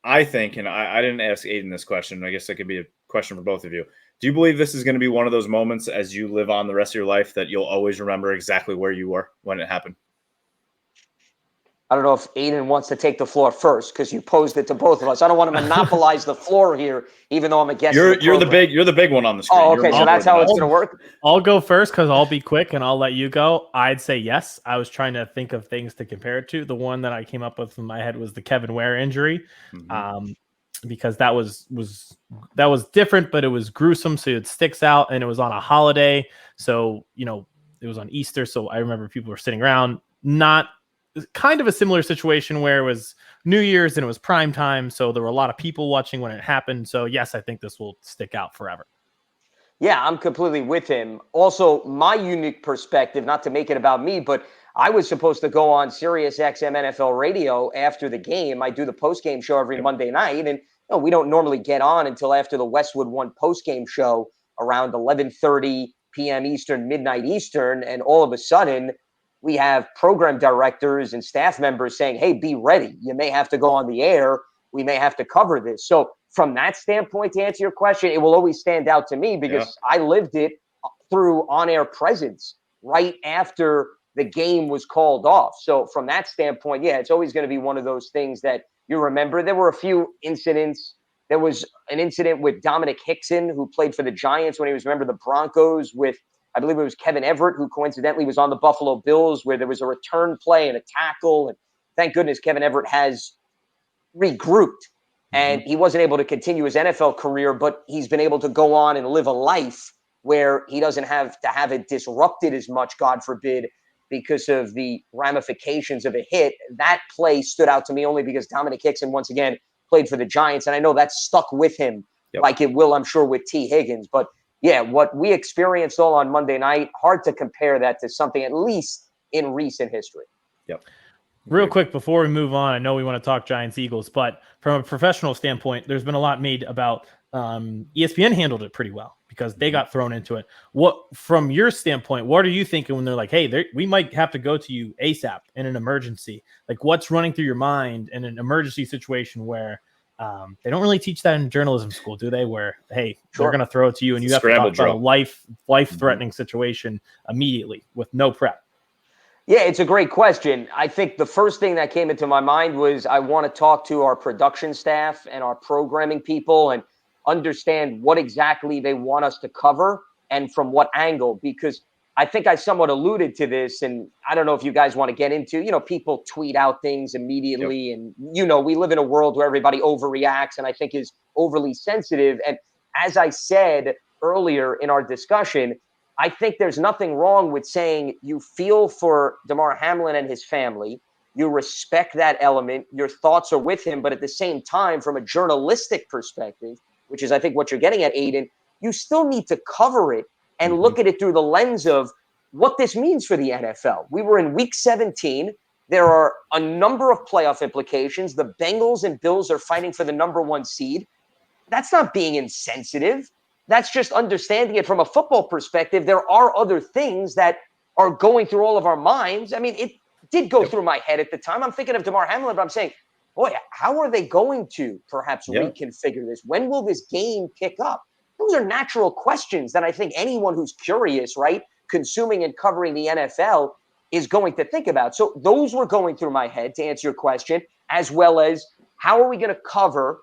I think, and I didn't ask Aidan this question, I guess that could be a question for both of you. Do you believe this is going to be one of those moments as you live on the rest of your life that you'll always remember exactly where you were when it happened? I don't know if Aidan wants to take the floor first because you posed it to both of us. I don't want to monopolize the floor here, even though I'm a guest. You're the big one on the screen. Oh, okay. So that's how it's going to work. I'll go first because I'll be quick and I'll let you go. I'd say yes. I was trying to think of things to compare it to. The one that I came up with in my head was the Kevin Ware injury, because that was different, but it was gruesome. So it sticks out, and it was on a holiday. So it was on Easter. So I remember people were sitting around, not kind of a similar situation where it was New Year's and it was prime time. So there were a lot of people watching when it happened. So yes, I think this will stick out forever. Yeah, I'm completely with him. Also, my unique perspective, not to make it about me, but I was supposed to go on Sirius XM NFL radio after the game. I do the post-game show every Monday night, and we don't normally get on until after the Westwood One post-game show around 11:30 p.m. Eastern, midnight Eastern, and all of a sudden we have program directors and staff members saying, hey, be ready. You may have to go on the air. We may have to cover this. So from that standpoint, to answer your question, it will always stand out to me because I lived it through on-air presence right after the game was called off. So from that standpoint, yeah, it's always going to be one of those things that you remember. There were a few incidents. There was an incident with Dominic Hickson, who played for the Giants when he was a member of the Broncos, with I believe it was Kevin Everett, who coincidentally was on the Buffalo Bills, where there was a return play and a tackle. And thank goodness Kevin Everett has regrouped and he wasn't able to continue his NFL career, but he's been able to go on and live a life where he doesn't have to have it disrupted as much, God forbid, because of the ramifications of a hit. That play stood out to me only because Dominic Hickson, once again, played for the Giants. And I know that stuck with him like it will, I'm sure, with T. Higgins. But yeah, what we experienced all on Monday night, hard to compare that to something at least in recent history. Real quick before we move on, I know we want to talk Giants Eagles, but from a professional standpoint, there's been a lot made about ESPN handled it pretty well because they got thrown into it. What, from your standpoint, what are you thinking when they're like, hey, we might have to go to you ASAP in an emergency? Like, what's running through your mind in an emergency situation where they don't really teach that in journalism school, do they? Where, hey, they're going to throw it to you and you have to talk about a life-threatening situation immediately with no prep. Yeah, it's a great question. I think the first thing that came into my mind was I want to talk to our production staff and our programming people and understand what exactly they want us to cover and from what angle, because I think I somewhat alluded to this, and I don't know if you guys want to get into, people tweet out things immediately, and, we live in a world where everybody overreacts and I think is overly sensitive. And as I said earlier in our discussion, I think there's nothing wrong with saying you feel for Damar Hamlin and his family. You respect that element. Your thoughts are with him. But at the same time, from a journalistic perspective, which is, I think, what you're getting at, Aidan, you still need to cover it and look at it through the lens of what this means for the NFL. We were in week 17. There are a number of playoff implications. The Bengals and Bills are fighting for the number 1 seed. That's not being insensitive. That's just understanding it from a football perspective. There are other things that are going through all of our minds. I mean, it did go through my head at the time. I'm thinking of Damar Hamlin, but I'm saying, boy, how are they going to perhaps reconfigure this? When will this game pick up? Those are natural questions that I think anyone who's curious, right, consuming and covering the NFL is going to think about. So those were going through my head to answer your question, as well as how are we going to cover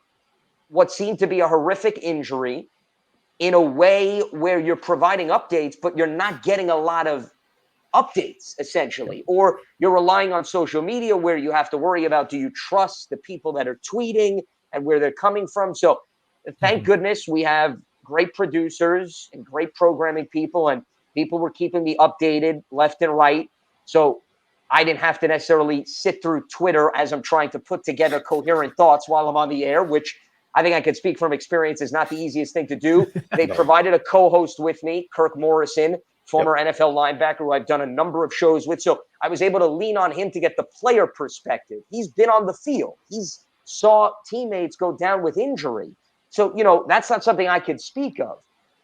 what seemed to be a horrific injury in a way where you're providing updates, but you're not getting a lot of updates, essentially. Or you're relying on social media where you have to worry about, do you trust the people that are tweeting and where they're coming from? So thank goodness we have great producers and great programming people, and people were keeping me updated left and right. So I didn't have to necessarily sit through Twitter as I'm trying to put together coherent thoughts while I'm on the air, which I think I could speak from experience is not the easiest thing to do. They provided a co-host with me, Kirk Morrison, former NFL linebacker who I've done a number of shows with. So I was able to lean on him to get the player perspective. He's been on the field. He's saw teammates go down with injury. So, that's not something I could speak of.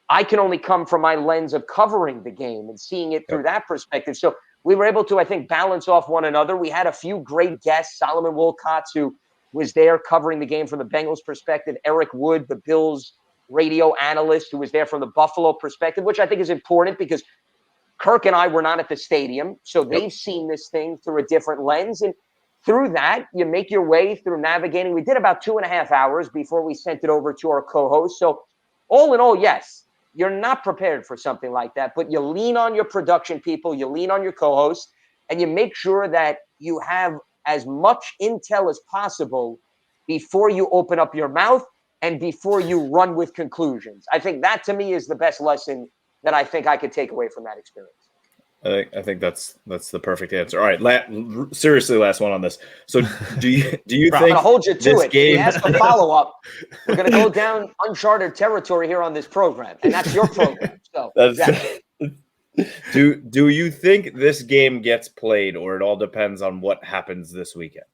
I can only come from my lens of covering the game and seeing it through that perspective. So we were able to, I think, balance off one another. We had a few great guests, Solomon Wilcots, who was there covering the game from the Bengals perspective, Eric Wood, the Bills radio analyst, who was there from the Buffalo perspective, which I think is important because Kirk and I were not at the stadium. So they've seen this thing through a different lens. And through that, you make your way through navigating. We did about 2.5 hours before we sent it over to our co-host. So all in all, yes, you're not prepared for something like that, but you lean on your production people, you lean on your co-host, and you make sure that you have as much intel as possible before you open up your mouth and before you run with conclusions. I think that, to me, is the best lesson that I think I could take away from that experience. I think that's the perfect answer. All right, seriously, last one on this. So, do you think I'm gonna hold you to this it? game? If you ask a follow up, we're gonna go down uncharted territory here on this program, and that's your program. So, do you think this game gets played, or it all depends on what happens this weekend?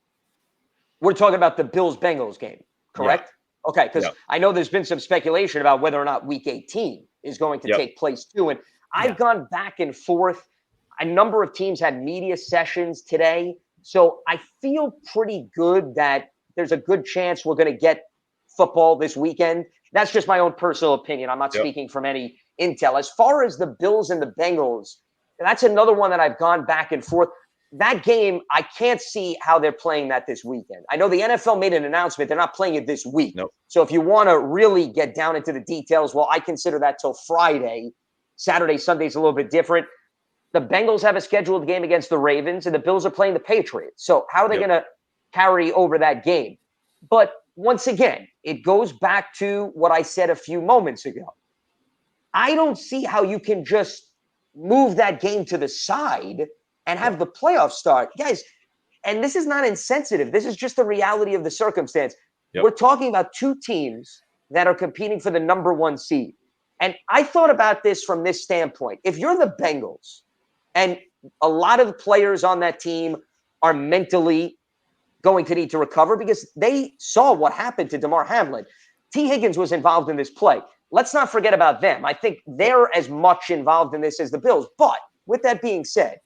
We're talking about the Bills-Bengals game, correct? Yeah. Okay, because I know there's been some speculation about whether or not Week 18 is going to take place too, and I've gone back and forth. A number of teams had media sessions today. So I feel pretty good that there's a good chance we're going to get football this weekend. That's just my own personal opinion. I'm not speaking from any intel. As far as the Bills and the Bengals, that's another one that I've gone back and forth. That game, I can't see how they're playing that this weekend. I know the NFL made an announcement. They're not playing it this week. Nope. So if you want to really get down into the details, well, I consider that till Friday. Saturday, Sunday's a little bit different. The Bengals have a scheduled game against the Ravens, and the Bills are playing the Patriots. So how are they going to carry over that game? But once again, it goes back to what I said a few moments ago. I don't see how you can just move that game to the side and have the playoffs start. Guys, and this is not insensitive. This is just the reality of the circumstance. We're talking about two teams that are competing for the number one seed. And I thought about this from this standpoint. If you're the Bengals, and a lot of the players on that team are mentally going to need to recover because they saw what happened to Damar Hamlin. T. Higgins was involved in this play. Let's not forget about them. I think they're as much involved in this as the Bills. But with that being said,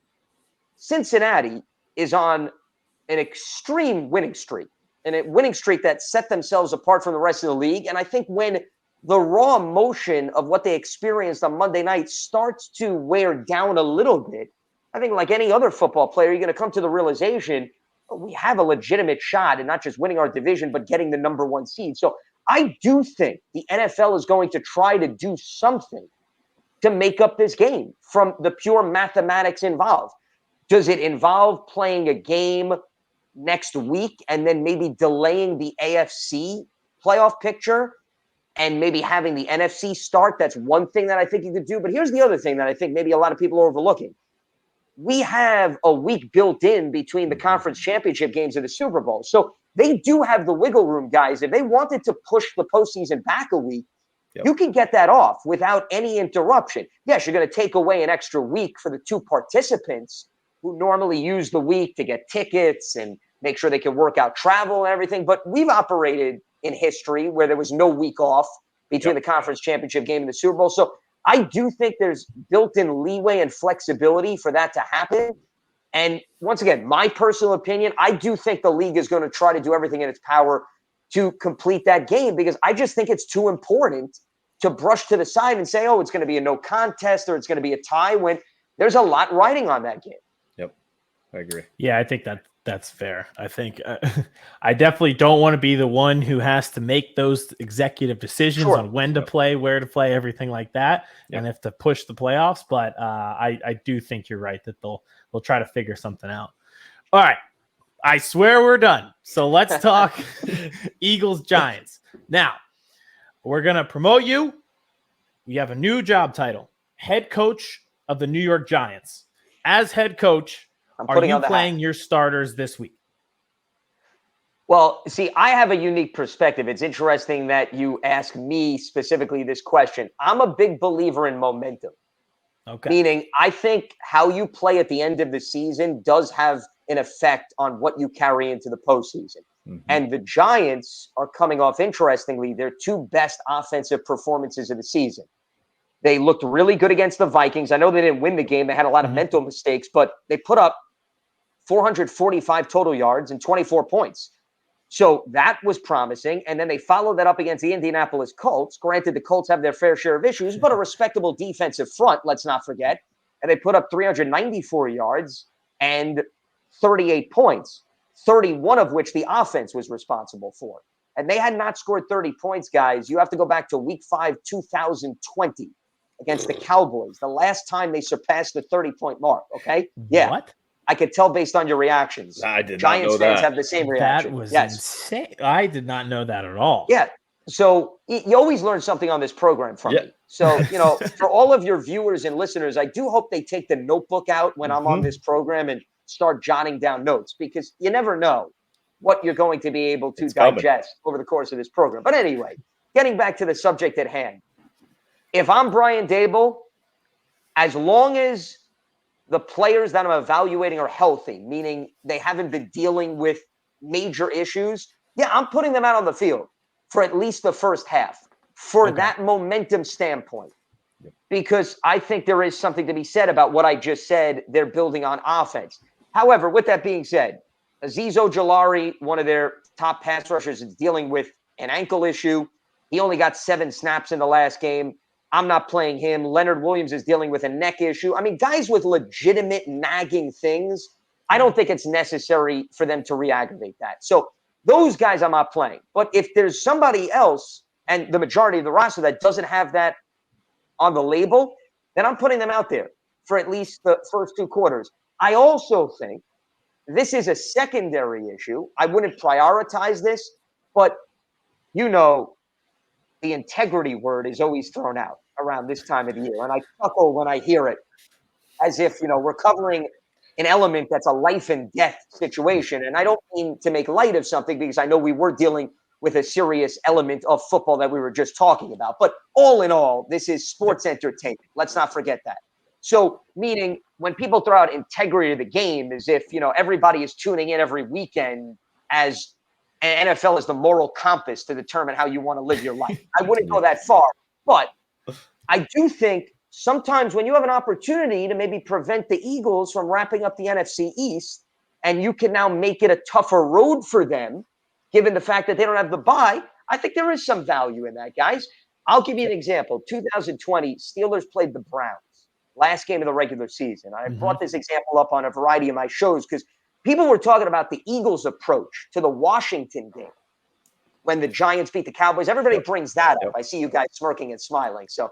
Cincinnati is on an extreme winning streak, and a winning streak that set themselves apart from the rest of the league. And I think when the raw emotion of what they experienced on Monday night starts to wear down a little bit, I think like any other football player, you're going to come to the realization we have a legitimate shot in not just winning our division, but getting the number one seed. So I do think the NFL is going to try to do something to make up this game from the pure mathematics involved. Does it involve playing a game next week and then maybe delaying the AFC playoff picture and maybe having the NFC start? That's one thing that I think you could do. But here's the other thing that I think maybe a lot of people are overlooking. We have a week built in between the conference championship games and the Super Bowl. So they do have the wiggle room, guys. If they wanted to push the postseason back a week, you can get that off without any interruption. Yes, you're going to take away an extra week for the two participants who normally use the week to get tickets and make sure they can work out travel and everything. But we've operated in history where there was no week off between the conference championship game and the Super Bowl. So I do think there's built-in leeway and flexibility for that to happen. And once again, my personal opinion, I do think the league is going to try to do everything in its power to complete that game because I just think it's too important to brush to the side and say, oh, it's going to be a no contest or it's going to be a tie when there's a lot riding on that game. Yep, I agree. Yeah, I think that's fair. I think I definitely don't want to be the one who has to make those executive decisions on when to play, where to play, everything like that, and if to push the playoffs. But I do think you're right that they'll try to figure something out. All right, I swear we're done. So let's talk Eagles Giants. Now we're gonna promote you. We have a new job title: head coach of the New York Giants. As head coach, are you playing your starters this week? Well, see, I have a unique perspective. It's interesting that you ask me specifically this question. I'm a big believer in momentum. Okay. Meaning, I think how you play at the end of the season does have an effect on what you carry into the postseason. Mm-hmm. And the Giants are coming off, interestingly, their two best offensive performances of the season. They looked really good against the Vikings. I know they didn't win the game. They had a lot of mental mistakes, but they put up 445 total yards and 24 points. So that was promising. And then they followed that up against the Indianapolis Colts. Granted, the Colts have their fair share of issues, but a respectable defensive front, let's not forget. And they put up 394 yards and 38 points, 31 of which the offense was responsible for. And they had not scored 30 points, guys. You have to go back to week 5, 2020 against the Cowboys, the last time they surpassed the 30-point mark, okay? Yeah. What? I could tell based on your reactions. I did Giants not know fans that. have the same reaction. That was insane. I did not know that at all. Yeah. So you always learn something on this program from me. So, for all of your viewers and listeners, I do hope they take the notebook out when I'm on this program and start jotting down notes, because you never know what you're going to be able to digest over the course of this program. But anyway, getting back to the subject at hand, if I'm Brian Daboll, as long as the players that I'm evaluating are healthy, meaning they haven't been dealing with major issues, I'm putting them out on the field for at least the first half for that momentum standpoint. Because I think there is something to be said about what I just said. They're building on offense. However, with that being said, Azeez Ojulari, one of their top pass rushers, is dealing with an ankle issue. He only got 7 snaps in the last game. I'm not playing him. Leonard Williams is dealing with a neck issue. I mean, guys with legitimate nagging things, I don't think it's necessary for them to re-aggravate that. So those guys I'm not playing. But if there's somebody else, and the majority of the roster that doesn't have that on the label, then I'm putting them out there for at least the first 2 quarters. I also think this is a secondary issue. I wouldn't prioritize this, but the integrity word is always thrown out around this time of the year. And I chuckle when I hear it, as if, we're covering an element that's a life and death situation. And I don't mean to make light of something, because I know we were dealing with a serious element of football that we were just talking about. But all in all, this is sports entertainment. Let's not forget that. So, meaning when people throw out integrity of the game, as if, everybody is tuning in every weekend, as NFL is the moral compass to determine how you want to live your life. I wouldn't go that far, but I do think sometimes when you have an opportunity to maybe prevent the Eagles from wrapping up the NFC East, and you can now make it a tougher road for them, given the fact that they don't have the bye, I think there is some value in that, guys. I'll give you an example. 2020, Steelers played the Browns, last game of the regular season. I brought this example up on a variety of my shows because people were talking about the Eagles' approach to the Washington game when the Giants beat the Cowboys. Everybody brings that up. I see you guys smirking and smiling. So,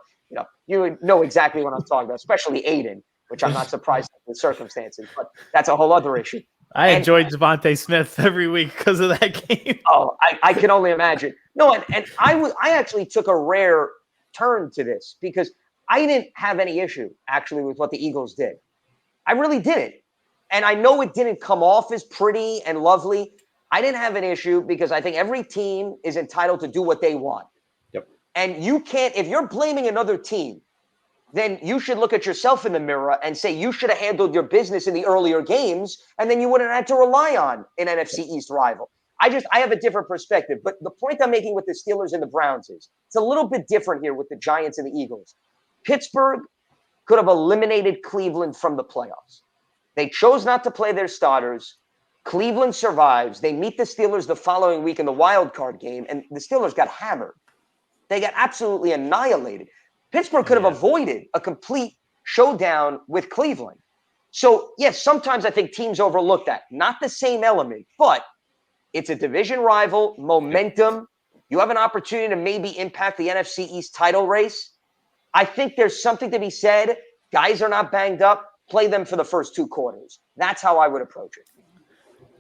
you know exactly what I'm talking about, especially Aidan, which I'm not surprised in the circumstances, but that's a whole other issue. I enjoyed Devontae Smith every week because of that game. Oh, I can only imagine. No, and I actually took a rare turn to this because I didn't have any issue actually with what the Eagles did. I really didn't. And I know it didn't come off as pretty and lovely. I didn't have an issue because I think every team is entitled to do what they want. Yep. And you can't, if you're blaming another team, then you should look at yourself in the mirror and say you should have handled your business in the earlier games, and then you wouldn't have had to rely on an NFC East rival. I have a different perspective. But the point I'm making with the Steelers and the Browns is it's a little bit different here with the Giants and the Eagles. Pittsburgh could have eliminated Cleveland from the playoffs. They chose not to play their starters. Cleveland survives. They meet the Steelers the following week in the wild card game, and the Steelers got hammered. They got absolutely annihilated. Pittsburgh could have avoided a complete showdown with Cleveland. So, yes, sometimes I think teams overlook that. Not the same element, but it's a division rival, momentum. You have an opportunity to maybe impact the NFC East title race. I think there's something to be said. Guys are not banged up. Play them for the first 2 quarters. That's how I would approach it.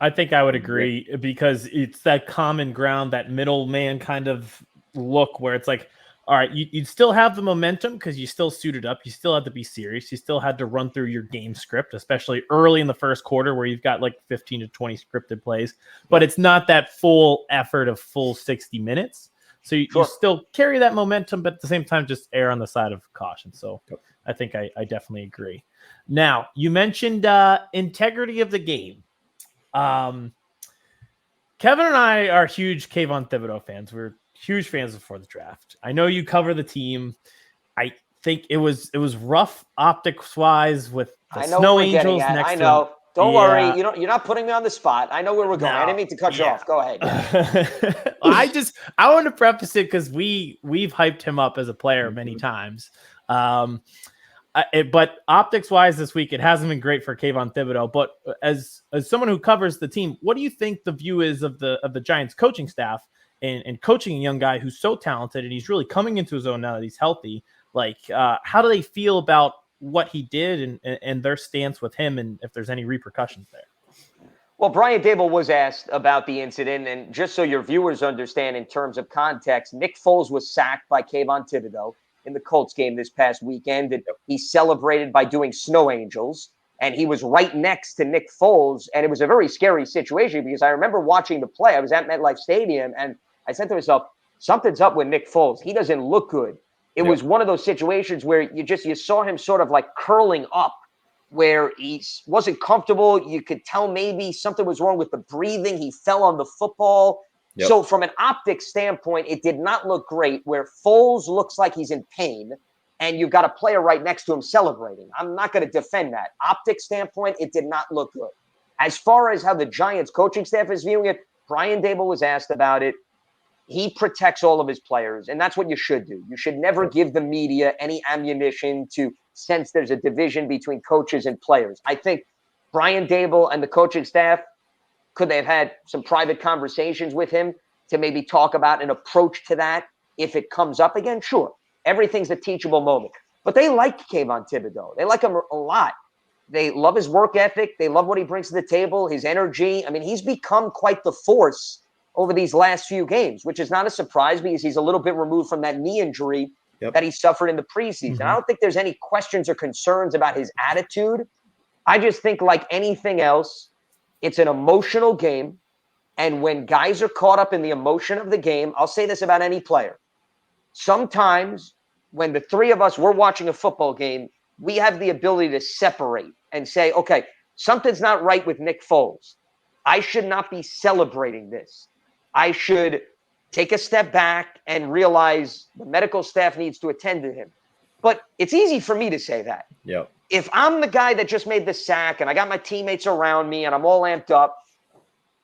I think I would agree because it's that common ground, that middleman kind of look where it's like, all right, you'd still have the momentum because you still suited up. You still had to be serious. You still had to run through your game script, especially early in the first quarter where you've got like 15 to 20 scripted plays. But it's not that full effort of full 60 minutes. So you still carry that momentum, but at the same time, just err on the side of caution. So I think I definitely agree. Now, you mentioned integrity of the game. Kevin and I are huge Kayvon Thibodeau fans. We're huge fans before the draft. I know you cover the team. I think it was rough optics wise with the Snow Angels next to I know. Don't worry. You're not putting me on the spot. I know where we're going. I didn't mean to cut you off. Go ahead. I want to preface it because we've hyped him up as a player many times. But optics wise this week, it hasn't been great for Kayvon Thibodeau. But as someone who covers the team, what do you think the view is of the Giants coaching staff and coaching a young guy who's so talented and he's really coming into his own now that he's healthy? Like, how do they feel about what he did and their stance with him, and if there's any repercussions there? Well, Brian Dable was asked about the incident, and just so your viewers understand in terms of context, Nick Foles was sacked by Kayvon Thibodeau in the Colts game this past weekend, and he celebrated by doing snow angels, and he was right next to Nick Foles, and it was a very scary situation because I remember watching the play. I was at MetLife Stadium, and I said to myself, something's up with Nick Foles. He doesn't look good. It was one of those situations where you saw him sort of like curling up, where he wasn't comfortable. You could tell maybe something was wrong with the breathing. He fell on the football. Yep. So from an optics standpoint, it did not look great, where Foles looks like he's in pain and you've got a player right next to him celebrating. I'm not going to defend that. Optics standpoint, it did not look good. As far as how the Giants coaching staff is viewing it, Brian Dable was asked about it. He protects all of his players, and that's what you should do. You should never give the media any ammunition to sense there's a division between coaches and players. I think Brian Dable and the coaching staff, could they have had some private conversations with him to maybe talk about an approach to that if it comes up again? Sure. Everything's a teachable moment. But they like Kayvon Thibodeau. They like him a lot. They love his work ethic. They love what he brings to the table, his energy. I mean, he's become quite the force over these last few games, which is not a surprise because he's a little bit removed from that knee injury that he suffered in the preseason. Mm-hmm. I don't think there's any questions or concerns about his attitude. I just think, like anything else, it's an emotional game. And when guys are caught up in the emotion of the game, I'll say this about any player. Sometimes when the three of us were watching a football game, we have the ability to separate and say, okay, something's not right with Nick Foles. I should not be celebrating this. I should take a step back and realize the medical staff needs to attend to him. But it's easy for me to say that. Yep. If I'm the guy that just made the sack and I got my teammates around me and I'm all amped up,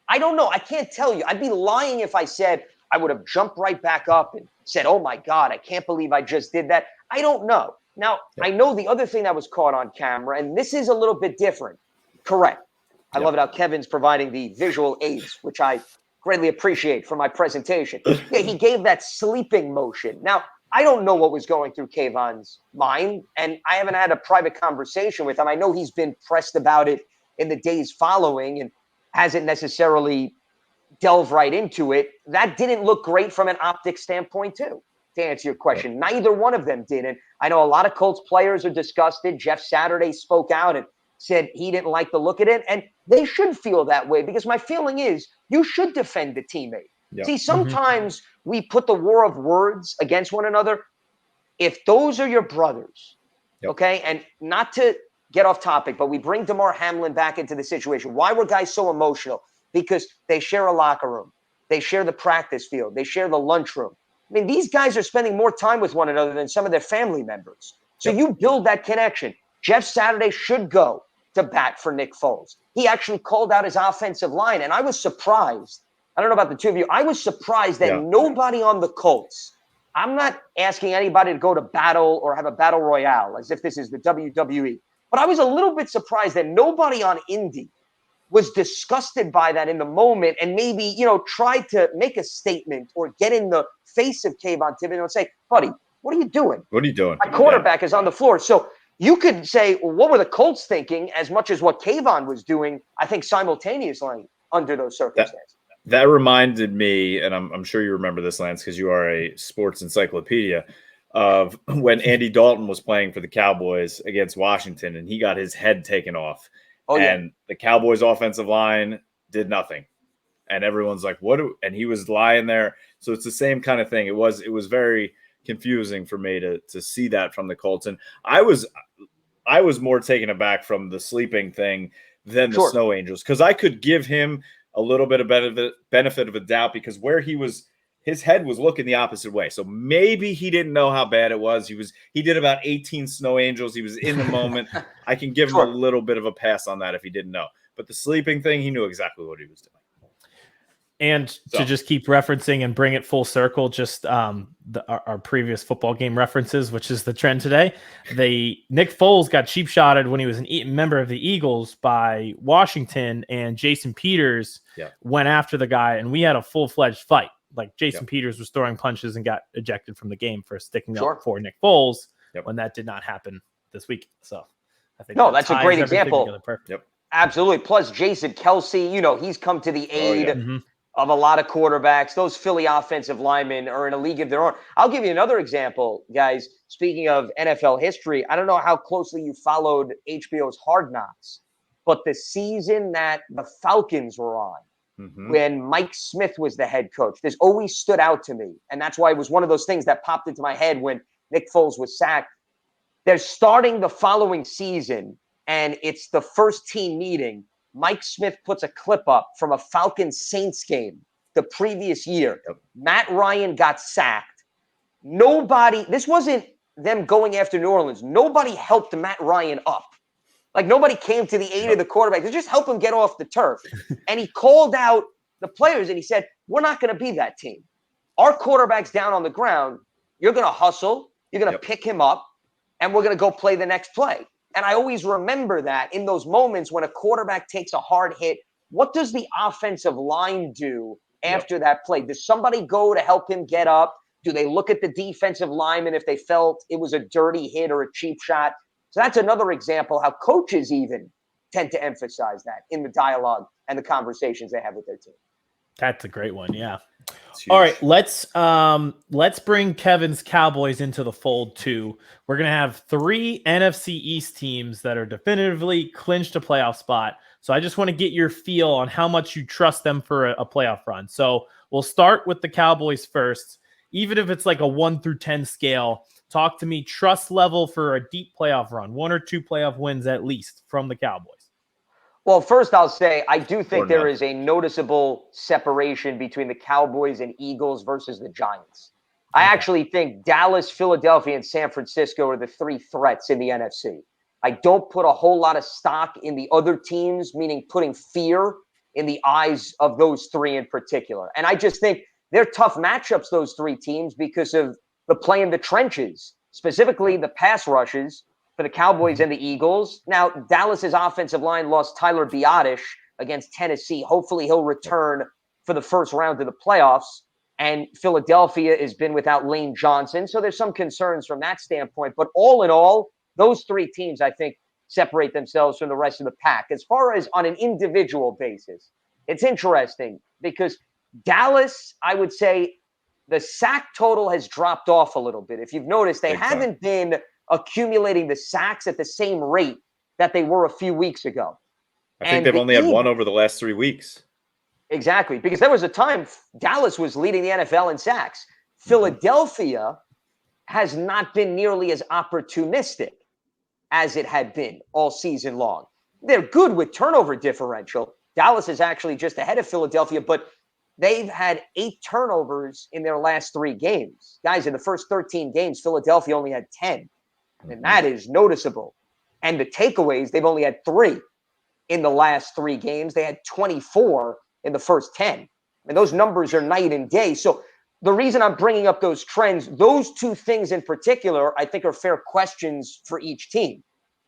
I don't know. I can't tell you. I'd be lying if I said I would have jumped right back up and said, oh my God, I can't believe I just did that. I don't know. Now, I know the other thing that was caught on camera, and this is a little bit different. Correct. I love it how Kevin's providing the visual aids, which I greatly appreciate for my presentation. Yeah, he gave that sleeping motion. Now, I don't know what was going through Kayvon's mind, and I haven't had a private conversation with him. I know he's been pressed about it in the days following and hasn't necessarily delved right into it. That didn't look great from an optics standpoint, too, to answer your question. Neither one of them did. And I know a lot of Colts players are disgusted. Jeff Saturday spoke out and said he didn't like the look at it. And they should feel that way because my feeling is you should defend the teammate. Yep. See, sometimes we put the war of words against one another. If those are your brothers, okay, and not to get off topic, but we bring Damar Hamlin back into the situation. Why were guys so emotional? Because they share a locker room. They share the practice field. They share the lunchroom. I mean, these guys are spending more time with one another than some of their family members. So you build that connection. Jeff Saturday should go to bat for Nick Foles. He actually called out his offensive line, and I was surprised. I don't know about the two of you. I was surprised that nobody on the Colts, I'm not asking anybody to go to battle or have a battle royale as if this is the WWE, but I was a little bit surprised that nobody on Indy was disgusted by that in the moment and maybe, tried to make a statement or get in the face of Kayvon Thibodeau and say, buddy, what are you doing? What are you doing? My quarterback is on the floor. So you could say, well, what were the Colts thinking as much as what Kayvon was doing, I think, simultaneously under those circumstances. That reminded me, and I'm sure you remember this, Lance, because you are a sports encyclopedia, of when Andy Dalton was playing for the Cowboys against Washington, and he got his head taken off. And the Cowboys offensive line did nothing. And everyone's like, and he was lying there. So it's the same kind of thing. It was very confusing for me to see that from the Colts. And I was more taken aback from the sleeping thing than the Snow Angels, because I could give him a little bit of benefit of a doubt because where his head was looking the opposite way. So maybe he didn't know how bad it was. He did about 18 Snow Angels. He was in the moment. I can give him a little bit of a pass on that if he didn't know. But the sleeping thing, he knew exactly what he was doing. And to just keep referencing and bring it full circle, just our previous football game references, which is the trend today. Nick Foles got cheap shotted when he was a member of the Eagles by Washington, and Jason Peters went after the guy, and we had a full-fledged fight. Like Jason Peters was throwing punches and got ejected from the game for sticking up for Nick Foles when that did not happen this week. So I think that's a great example. Absolutely. Plus Jason Kelsey, he's come to the aid of a lot of quarterbacks. Those Philly offensive linemen are in a league of their own. I'll give you another example, guys. Speaking of NFL history, I don't know how closely you followed HBO's Hard Knocks, but the season that the Falcons were on, when Mike Smith was the head coach, this always stood out to me. And that's why it was one of those things that popped into my head when Nick Foles was sacked. They're starting the following season, and it's the first team meeting. Mike Smith puts a clip up from a Falcons-Saints game the previous year. Matt Ryan got sacked. This wasn't them going after New Orleans. Nobody helped Matt Ryan up. Like, nobody came to the aid of the quarterback. They just helped him get off the turf. And he called out the players, and he said, we're not going to be that team. Our quarterback's down on the ground. You're going to hustle. You're going to pick him up, and we're going to go play the next play. And I always remember that in those moments when a quarterback takes a hard hit, what does the offensive line do after that play? Does somebody go to help him get up? Do they look at the defensive lineman if they felt it was a dirty hit or a cheap shot? So that's another example how coaches even tend to emphasize that in the dialogue and the conversations they have with their team. That's a great one. Yeah. All right, let's bring Kevin's Cowboys into the fold too. We're gonna have 3 NFC East teams that are definitively clinched a playoff spot. So I just want to get your feel on how much you trust them for a playoff run. So we'll start with the Cowboys first. Even if it's like a 1 through 10 scale, talk to me trust level for a deep playoff run, 1 or 2 playoff wins at least from the Cowboys. Well, first I'll say I do think there is a noticeable separation between the Cowboys and Eagles versus the Giants. I actually think Dallas, Philadelphia, and San Francisco are the 3 threats in the NFC. I don't put a whole lot of stock in the other teams, meaning putting fear in the eyes of those 3 in particular. And I just think they're tough matchups, those 3 teams, because of the play in the trenches, specifically the pass rushes for the Cowboys and the Eagles. Now, Dallas's offensive line lost Tyler Biadasz against Tennessee. Hopefully he'll return for the first round of the playoffs. And Philadelphia has been without Lane Johnson. So there's some concerns from that standpoint. But all in all, those 3 teams, I think, separate themselves from the rest of the pack. As far as on an individual basis, it's interesting because Dallas, I would say the sack total has dropped off a little bit. If you've noticed, they haven't been accumulating the sacks at the same rate that they were a few weeks ago. I think they've only had 1 over the last 3 weeks. Exactly, because there was a time Dallas was leading the NFL in sacks. Philadelphia has not been nearly as opportunistic as it had been all season long. They're good with turnover differential. Dallas is actually just ahead of Philadelphia, but they've had 8 turnovers in their last 3 games. Guys, in the first 13 games, Philadelphia only had 10. And that is noticeable. And the takeaways, they've only had 3 in the last 3 games. They had 24 in the first 10. And those numbers are night and day. So the reason I'm bringing up those trends, those 2 things in particular, I think are fair questions for each team.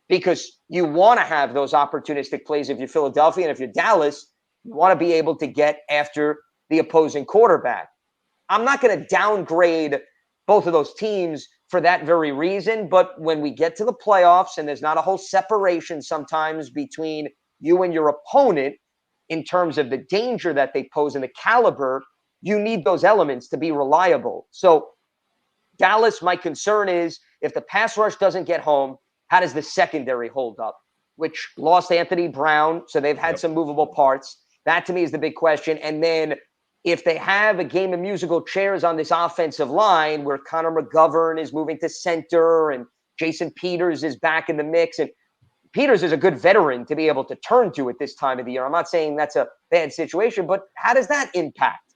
Because you want to have those opportunistic plays if you're Philadelphia. And if you're Dallas, you want to be able to get after the opposing quarterback. I'm not going to downgrade both of those teams for that very reason. But when we get to the playoffs and there's not a whole separation sometimes between you and your opponent in terms of the danger that they pose and the caliber, you need those elements to be reliable. So Dallas, my concern is if the pass rush doesn't get home, how does the secondary hold up? Which lost Anthony Brown, so they've had some movable parts. That to me is the big question. And then if they have a game of musical chairs on this offensive line where Connor McGovern is moving to center and Jason Peters is back in the mix, and Peters is a good veteran to be able to turn to at this time of the year. I'm not saying that's a bad situation, but how does that impact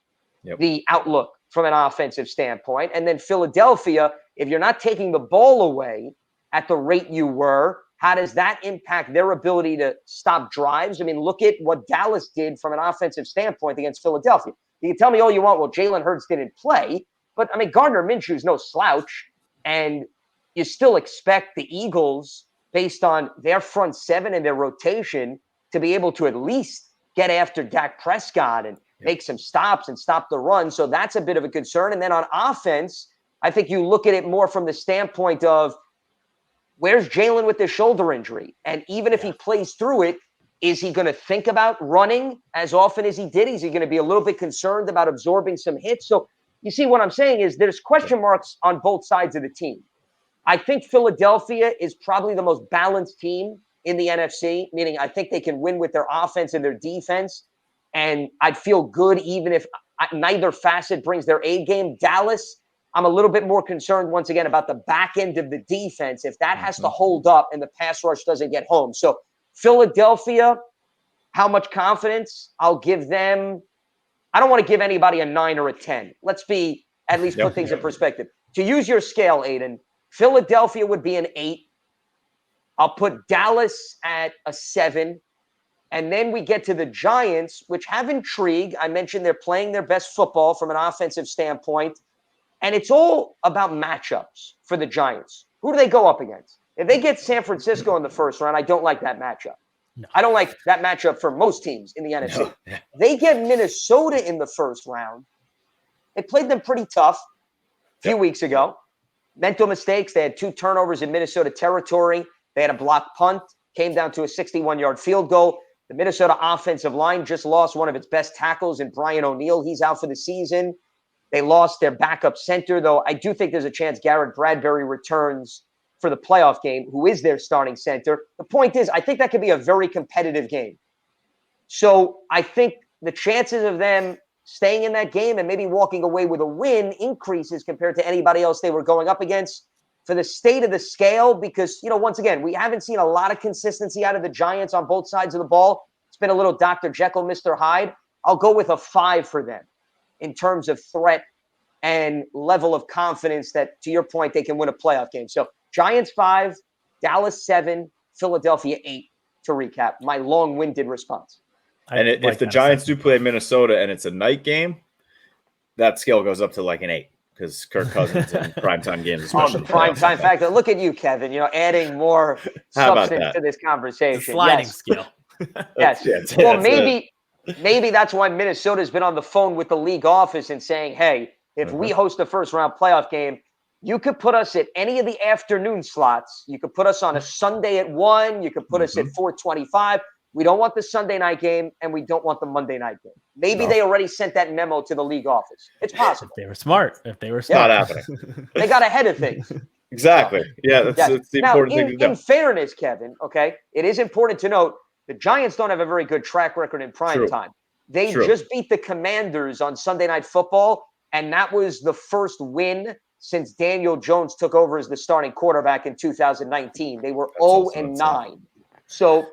the outlook from an offensive standpoint? And then Philadelphia, if you're not taking the ball away at the rate you were, how does that impact their ability to stop drives? I mean, look at what Dallas did from an offensive standpoint against Philadelphia. You can tell me all you want, well, Jalen Hurts didn't play, but I mean, Gardner Minshew's no slouch, and you still expect the Eagles, based on their front 7 and their rotation, to be able to at least get after Dak Prescott and make some stops and stop the run. So that's a bit of a concern. And then on offense, I think you look at it more from the standpoint of where's Jalen with his shoulder injury? And even if he plays through it, Is he going to think about running as often as he did? Is he going to be a little bit concerned about absorbing some hits? So you see what I'm saying is there's question marks on both sides of the team. I think Philadelphia is probably the most balanced team in the NFC, meaning I think they can win with their offense and their defense. And I'd feel good even if neither facet brings their A game. Dallas, I'm a little bit more concerned once again about the back end of the defense. If that has to hold up and the pass rush doesn't get home. So Philadelphia, how much confidence? I'll give them. I don't want to give anybody a 9 or a 10. Let's be at least put things in perspective. To use your scale, Aidan, Philadelphia would be an 8. I'll put Dallas at a 7. And then we get to the Giants, which have intrigue. I mentioned they're playing their best football from an offensive standpoint. And it's all about matchups for the Giants. Who do they go up against? If they get San Francisco in the first round, I don't like that matchup. No. I don't like that matchup for most teams in the NFC. No. They get Minnesota in the first round. They played them pretty tough a few weeks ago. Mental mistakes. They had 2 turnovers in Minnesota territory. They had a blocked punt. Came down to a 61-yard field goal. The Minnesota offensive line just lost one of its best tackles in Brian O'Neill. He's out for the season. They lost their backup center, though I do think there's a chance Garrett Bradbury returns for the playoff game, who is their starting center. The point is, I think that could be a very competitive game. So I think the chances of them staying in that game and maybe walking away with a win increases compared to anybody else they were going up against for the state of the scale. Because, once again, we haven't seen a lot of consistency out of the Giants on both sides of the ball. It's been a little Dr. Jekyll, Mr. Hyde. I'll go with a 5 for them in terms of threat and level of confidence that, to your point, they can win a playoff game. So Giants 5, Dallas 7, Philadelphia 8, to recap my long-winded response. And if the Giants do play Minnesota and it's a night game, that scale goes up to like an 8 because Kirk Cousins in primetime games. Especially the primetime factor. Look at you, Kevin, adding more substance to this conversation. The sliding scale. Yes. Well, maybe that's why Minnesota's been on the phone with the league office and saying, hey, if we host a first-round playoff game, you could put us at any of the afternoon slots. You could put us on a Sunday at 1. You could put us at 4:25. We don't want the Sunday night game, and we don't want the Monday night game. Maybe they already sent that memo to the league office. It's possible. If they were smart. Not happening. They got ahead of things. Exactly. Yeah, that's the important thing to do. In fairness, Kevin, okay, it is important to note the Giants don't have a very good track record in prime time. They just beat the Commanders on Sunday Night Football, and that was the first win since Daniel Jones took over as the starting quarterback in 2019. They were 0-9. So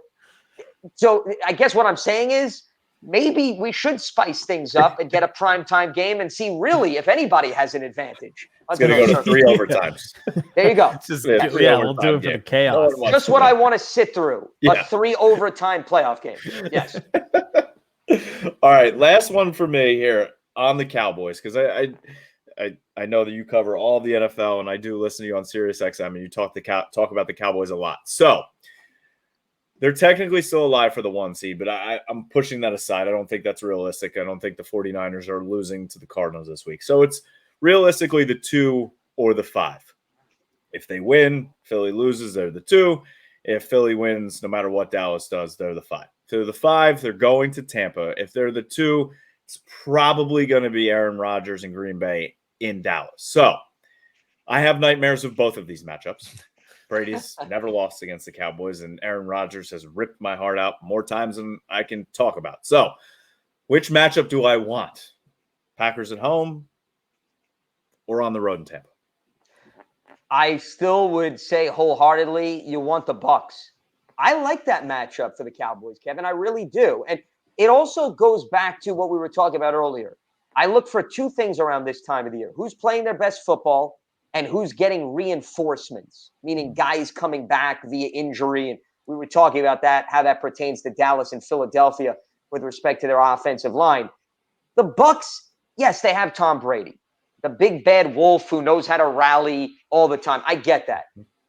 I guess what I'm saying is maybe we should spice things up and get a primetime game and see really if anybody has an advantage. It's going to go to 3 overtimes. There you go. We'll do it for the chaos. Just what I want to sit through. A 3 overtime playoff game. Yes. All right. Last one for me here on the Cowboys, because I know that you cover all the NFL and I do listen to you on Sirius XM and you talk about the Cowboys a lot. So they're technically still alive for the 1 seed, but I'm pushing that aside. I don't think that's realistic. I don't think the 49ers are losing to the Cardinals this week. So it's realistically the 2 or the 5. If they win, Philly loses, they're the 2. If Philly wins, no matter what Dallas does, they're the 5. If they're the 5, they're going to Tampa. If they're the 2, it's probably going to be Aaron Rodgers in Green Bay in Dallas. So I have nightmares of both of these matchups. Brady's never lost against the Cowboys, and Aaron Rodgers has ripped my heart out more times than I can talk about. So which matchup do I want? Packers at home or on the road in Tampa? I still would say wholeheartedly you want the Bucks. I like that matchup for the Cowboys, Kevin. I really do. And it also goes back to what we were talking about earlier. I look for 2 things around this time of the year. Who's playing their best football and who's getting reinforcements, meaning guys coming back via injury. And we were talking about that, how that pertains to Dallas and Philadelphia with respect to their offensive line. The Bucks, yes, they have Tom Brady, the big bad wolf who knows how to rally all the time. I get that.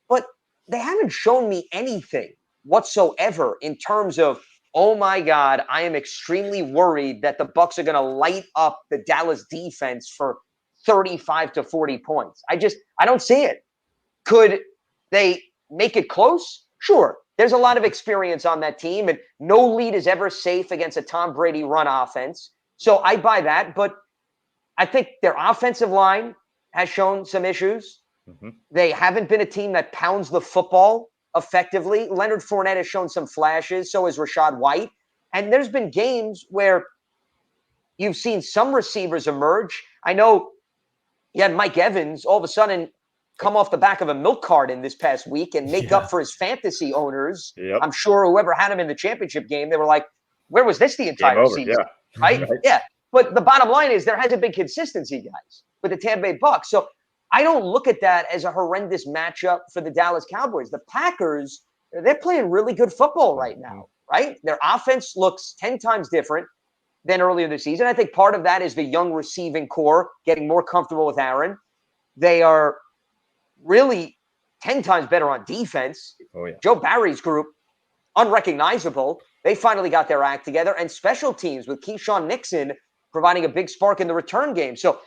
But they haven't shown me anything whatsoever in terms of, oh my God, I am extremely worried that the Bucks are going to light up the Dallas defense for 35 to 40 points. I don't see it. Could they make it close? Sure. there's a lot of experience on that team, and no lead is ever safe against a Tom Brady run offense. So I buy that, but I think their offensive line has shown some issues. Mm-hmm. They haven't been a team that pounds the football effectively. Leonard Fournette has shown some flashes. So has Rachaad White. And there's been games where you've seen some receivers emerge. I know you had Mike Evans all of a sudden come off the back of a milk carton this past week and make up for his fantasy owners. Yep. I'm sure whoever had him in the championship game, they were like, where was this the entire season? Yeah. Right? Yeah. But the bottom line is there hasn't been consistency, guys, with the Tampa Bay Bucs. So I don't look at that as a horrendous matchup for the Dallas Cowboys. The Packers, they're playing really good football right now, right? Their offense looks 10 times different than earlier this season. I think part of that is the young receiving core getting more comfortable with Aaron. They are really 10 times better on defense. Oh, yeah. Joe Barry's group, unrecognizable. They finally got their act together. And special teams with Keyshawn Nixon providing a big spark in the return game. So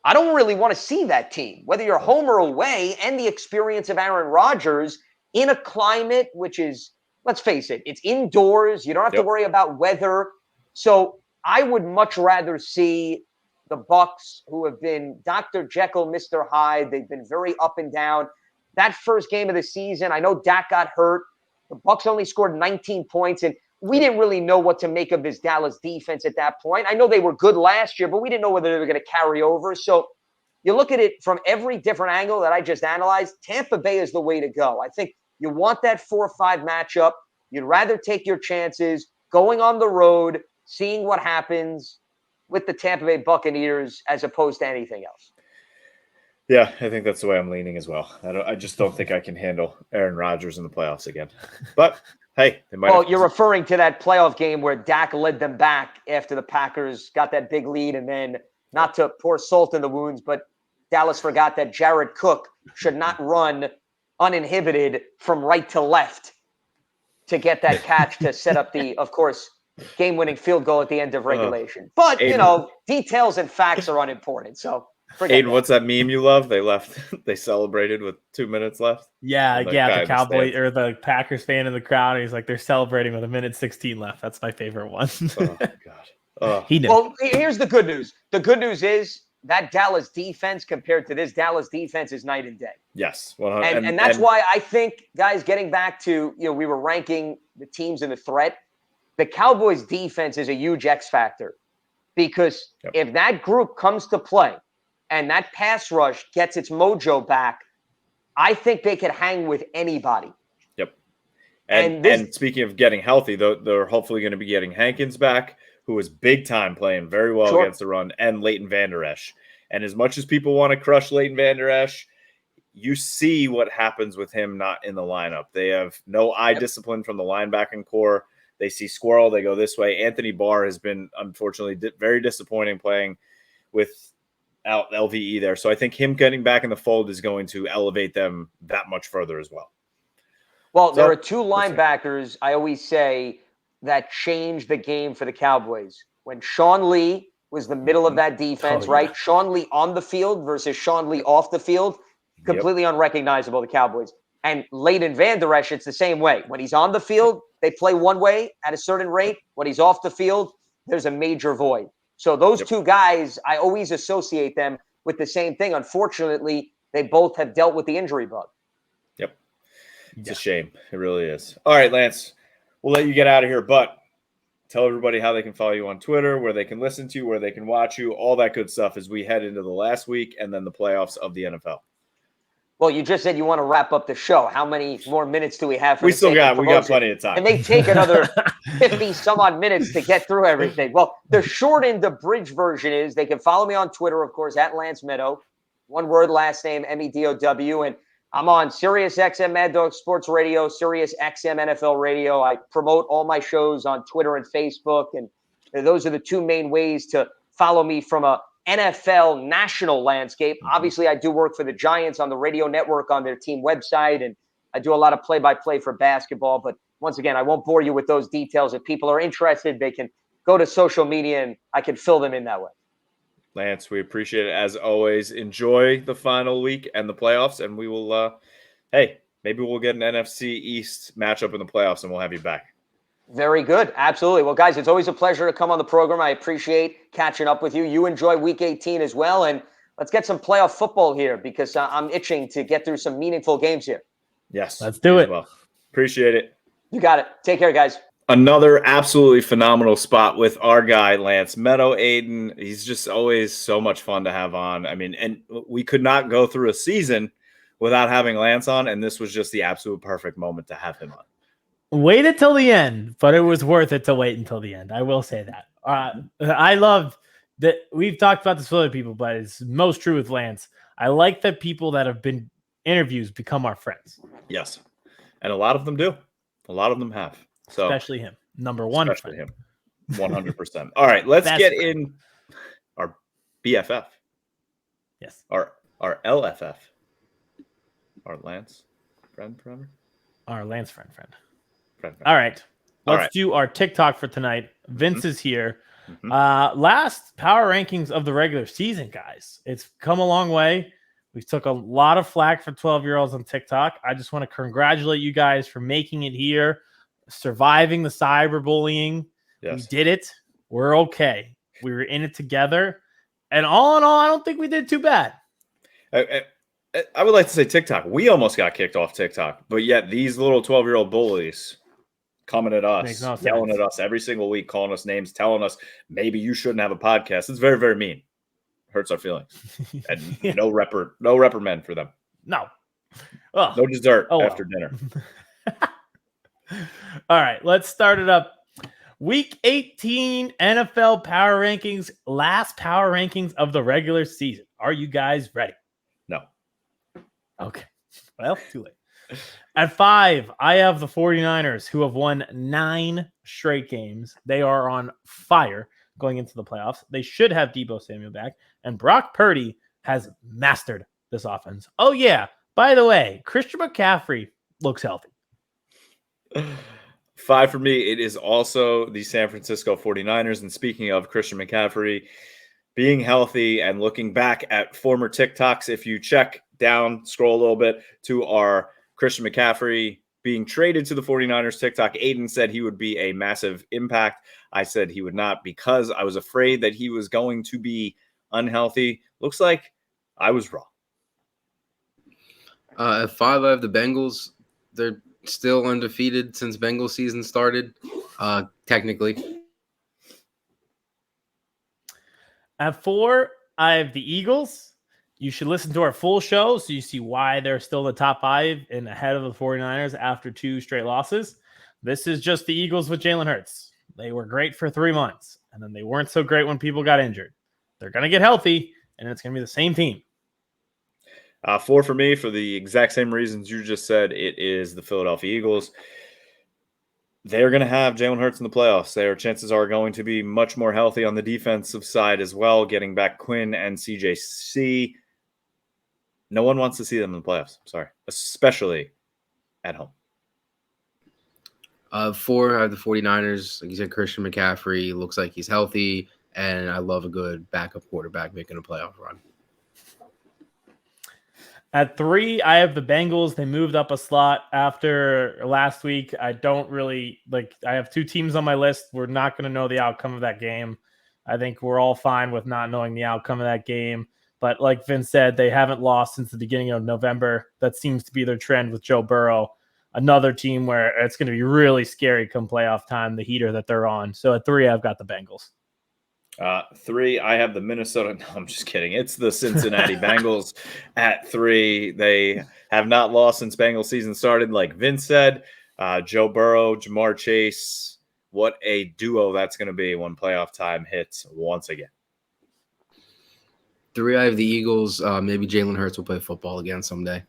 I don't really want to see that team, whether you're home or away, and the experience of Aaron Rodgers in a climate which is, let's face it, it's indoors. You don't have to worry about weather. So I would much rather see the Bucs, who have been Dr. Jekyll, Mr. Hyde. They've been very up and down. That first game of the season, I know Dak got hurt. The Bucs only scored 19 points, and we didn't really know what to make of this Dallas defense at that point. I know they were good last year, but we didn't know whether they were going to carry over. So you look at it from every different angle that I just analyzed, Tampa Bay is the way to go. I think you want that 4-5 matchup. You'd rather take your chances going on the road, seeing what happens with the Tampa Bay Buccaneers as opposed to anything else. Yeah, I think that's the way I'm leaning as well. I just don't think I can handle Aaron Rodgers in the playoffs again. But hey, they might. Well, you're referring to that playoff game where Dak led them back after the Packers got that big lead, and then not to pour salt in the wounds, but Dallas forgot that Jared Cook should not run uninhibited from right to left to get that catch to set up the, of course, game-winning field goal at the end of regulation. But, Aidan, you know, details and facts are unimportant. So, Aidan, what's that meme you love? They celebrated with 2 minutes left. Yeah, the Cowboy or the Packers fan in the crowd. And he's like, they're celebrating with 1:16 left. That's my favorite one. Oh, God. Oh. He knew. Well, here's the good news. The good news is that Dallas defense compared to this Dallas defense is night and day. Yes. And that's why I think, guys, getting back to, we were ranking the teams in the threat. The Cowboys defense is a huge X factor because if that group comes to play and that pass rush gets its mojo back, I think they could hang with anybody. Yep. And speaking of getting healthy, they're hopefully going to be getting Hankins back, who was big time playing very well against the run, and Leighton Vander Esch. And as much as people want to crush Leighton Vander Esch, you see what happens with him not in the lineup. They have no eye discipline from the linebacking core. They see squirrel, they go this way. Anthony Barr has been, unfortunately, very disappointing playing without LVE there. So I think him getting back in the fold is going to elevate them that much further as well. Well, there are two linebackers, I always say, that changed the game for the Cowboys. When Sean Lee was the middle of that defense, right? Sean Lee on the field versus Sean Lee off the field, completely unrecognizable, the Cowboys. And Leighton Vander Esch, it's the same way. When he's on the field, they play one way at a certain rate. When he's off the field, there's a major void. So those two guys, I always associate them with the same thing. Unfortunately, they both have dealt with the injury bug. Yep. It's a shame. It really is. All right, Lance, we'll let you get out of here, but tell everybody how they can follow you on Twitter, where they can listen to you, where they can watch you, all that good stuff as we head into the last week and then the playoffs of the NFL. Well, you just said you want to wrap up the show. How many more minutes do we have? We got plenty of time. And they take another 50 some odd minutes to get through everything. Well, the shortened, abridged version is they can follow me on Twitter, of course, at Lance Medow. One word, last name, Medow. And I'm on Sirius XM Mad Dog Sports Radio, Sirius XM NFL Radio. I promote all my shows on Twitter and Facebook. And those are the two main ways to follow me from a NFL national landscape. Obviously, I do work for the Giants on the radio network on their team website, and I do a lot of play-by-play for basketball. But once again, I won't bore you with those details. If people are interested, they can go to social media, and I can fill them in that way. Lance, we appreciate it as always. Enjoy the final week and the playoffs, and we will, maybe we'll get an NFC East matchup in the playoffs, and we'll have you back. Very good. Absolutely. Well, guys, it's always a pleasure to come on the program. I appreciate catching up with you. You enjoy Week 18 as well, and let's get some playoff football here because I'm itching to get through some meaningful games here. Yes. Let's do it. Well, appreciate it. You got it. Take care, guys. Another absolutely phenomenal spot with our guy, Lance Medow. Aidan, he's just always so much fun to have on. I mean, and we could not go through a season without having Lance on, and this was just the absolute perfect moment to have him on. Waited till the end, but it was worth it to wait until the end. I will say that. I love that we've talked about this with other people, but it's most true with Lance. I like that people that have been interviews become our friends. Yes. And a lot of them do. A lot of them have. So especially him. Number one. Especially him. 100%. All right, let's get in our BFF. Yes. Our LFF. Our Lance friend forever. Our Lance friend. All right. Let's do our TikTok for tonight. Vince is here. Last power rankings of the regular season, guys. It's come a long way. We took a lot of flack for 12-year-olds on TikTok. I just want to congratulate you guys for making it here, surviving the cyberbullying. Yes. We did it. We're okay. We were in it together. And all in all, I don't think we did too bad. I would like to say TikTok. We almost got kicked off TikTok, but yet these little 12-year-old bullies coming at us, yelling at us every single week, calling us names, telling us maybe you shouldn't have a podcast. It's very, very mean. Hurts our feelings. And no reprimand for them. No. No dessert after dinner. All right, let's start it up. Week 18 NFL power rankings, last power rankings of the regular season. Are you guys ready? No. Okay. Well, too late. At 5, I have the 49ers, who have won 9 straight games. They are on fire going into the playoffs. They should have Deebo Samuel back. And Brock Purdy has mastered this offense. Oh, yeah. By the way, Christian McCaffrey looks healthy. 5 for me, it is also the San Francisco 49ers. And speaking of Christian McCaffrey being healthy and looking back at former TikToks, if you check down, scroll a little bit to our Christian McCaffrey being traded to the 49ers TikTok, Aidan said he would be a massive impact. I said he would not because I was afraid that he was going to be unhealthy. Looks like I was wrong. At 5, I have the Bengals. They're still undefeated since Bengals season started, technically. At 4, I have the Eagles. You should listen to our full show so you see why they're still the top 5 and ahead of the 49ers after 2 straight losses. This is just the Eagles with Jalen Hurts. They were great for 3 months, and then they weren't so great when people got injured. They're going to get healthy, and it's going to be the same team. 4 for me, for the exact same reasons you just said, it is the Philadelphia Eagles. They're going to have Jalen Hurts in the playoffs. Their chances are going to be much more healthy on the defensive side as well, getting back Quinn and CJC. No one wants to see them in the playoffs. Sorry. Especially at home. 4, I have the 49ers. Like you said, Christian McCaffrey looks like he's healthy, and I love a good backup quarterback making a playoff run. At 3, I have the Bengals. They moved up a slot after last week. I don't really I have 2 teams on my list. We're not going to know the outcome of that game. I think we're all fine with not knowing the outcome of that game. But like Vince said, they haven't lost since the beginning of November. That seems to be their trend with Joe Burrow. Another team where it's going to be really scary come playoff time, the heater that they're on. So at 3, I've got the Bengals. 3, I have the Minnesota. No, I'm just kidding. It's the Cincinnati Bengals at 3. They have not lost since Bengals season started. Like Vince said, Joe Burrow, Jamar Chase, what a duo that's going to be when playoff time hits once again. 3, I have the Eagles. Maybe Jalen Hurts will play football again someday.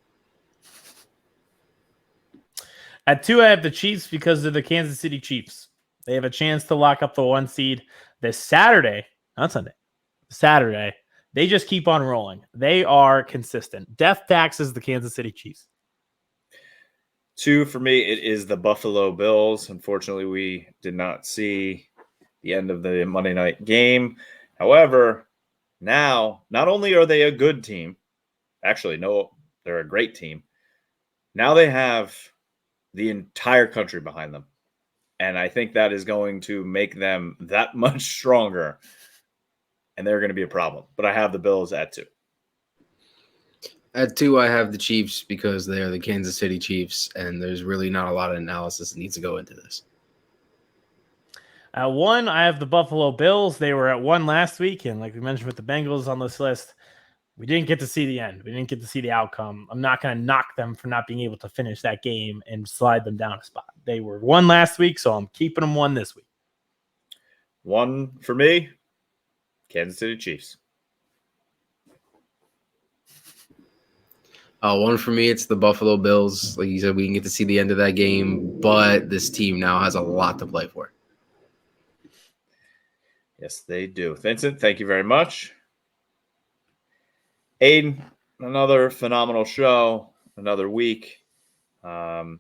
At 2, I have the Chiefs because they're the Kansas City Chiefs. They have a chance to lock up the 1 seed this Saturday, not Sunday. Saturday, they just keep on rolling. They are consistent. Death taxes the Kansas City Chiefs. 2 for me, it is the Buffalo Bills. Unfortunately, we did not see the end of the Monday night game. However, now, not only are they a good team, actually, no, they're a great team. Now they have the entire country behind them. And I think that is going to make them that much stronger. And they're going to be a problem. But I have the Bills at 2. At 2, I have the Chiefs because they are the Kansas City Chiefs, and there's really not a lot of analysis that needs to go into this. At 1, I have the Buffalo Bills. They were at 1 last week, and like we mentioned with the Bengals on this list, we didn't get to see the end. We didn't get to see the outcome. I'm not going to knock them for not being able to finish that game and slide them down a spot. They were 1 last week, so I'm keeping them 1 this week. 1 for me, Kansas City Chiefs. 1 for me, it's the Buffalo Bills. Like you said, we can get to see the end of that game, but this team now has a lot to play for. Yes, they do. Vincent, thank you very much. Aidan, another phenomenal show, another week. I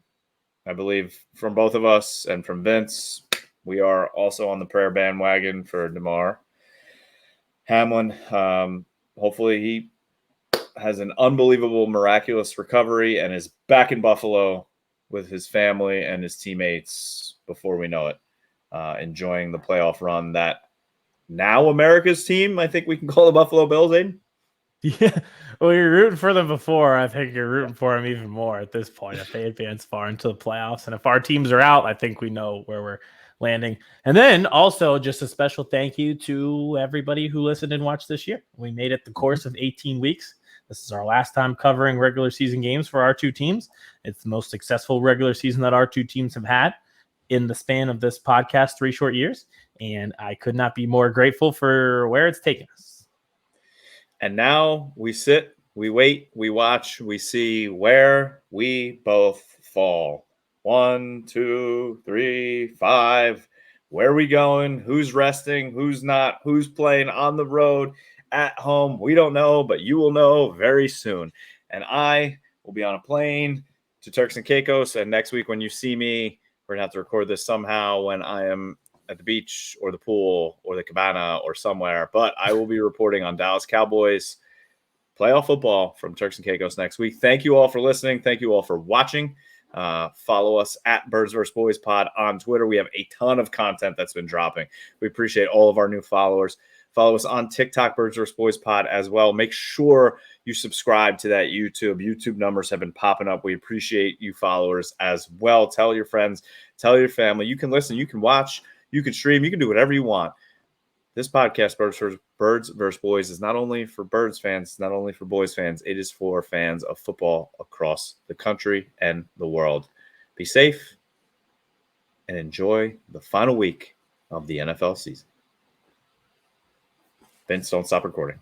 believe from both of us and from Vince, we are also on the prayer bandwagon for Damar Hamlin. Hopefully he has an unbelievable, miraculous recovery and is back in Buffalo with his family and his teammates before we know it, enjoying the playoff run that now America's team, I think we can call the Buffalo Bills, Aidan. Yeah, well, you're rooting for them before. I think you're rooting for them even more at this point if they advance far into the playoffs. And if our teams are out, I think we know where we're landing. And then also just a special thank you to everybody who listened and watched this year. We made it the course of 18 weeks. This is our last time covering regular season games for our 2 teams. It's the most successful regular season that our 2 teams have had in the span of this podcast, 3 short years. And I could not be more grateful for where it's taken us. And now we sit, we wait, we watch, we see where we both fall. 1, 2, 3, 5. Where are we going? Who's resting? Who's not? Who's playing on the road, at home? We don't know, but you will know very soon. And I will be on a plane to Turks and Caicos. And next week when you see me, we're going to have to record this somehow when I am at the beach or the pool or the cabana or somewhere, but I will be reporting on Dallas Cowboys playoff football from Turks and Caicos next week. Thank you all for listening. Thank you all for watching. Follow us at Birds vs. Boys Pod on Twitter. We have a ton of content that's been dropping. We appreciate all of our new followers. Follow us on TikTok, Birds vs. Boys Pod as well. Make sure you subscribe to that YouTube. YouTube numbers have been popping up. We appreciate you followers as well. Tell your friends, tell your family. You can listen, you can watch, you can stream, you can do whatever you want. This podcast, Birds vs. Boys, is not only for Birds fans, not only for Boys fans, it is for fans of football across the country and the world. Be safe and enjoy the final week of the NFL season. Vince, don't stop recording.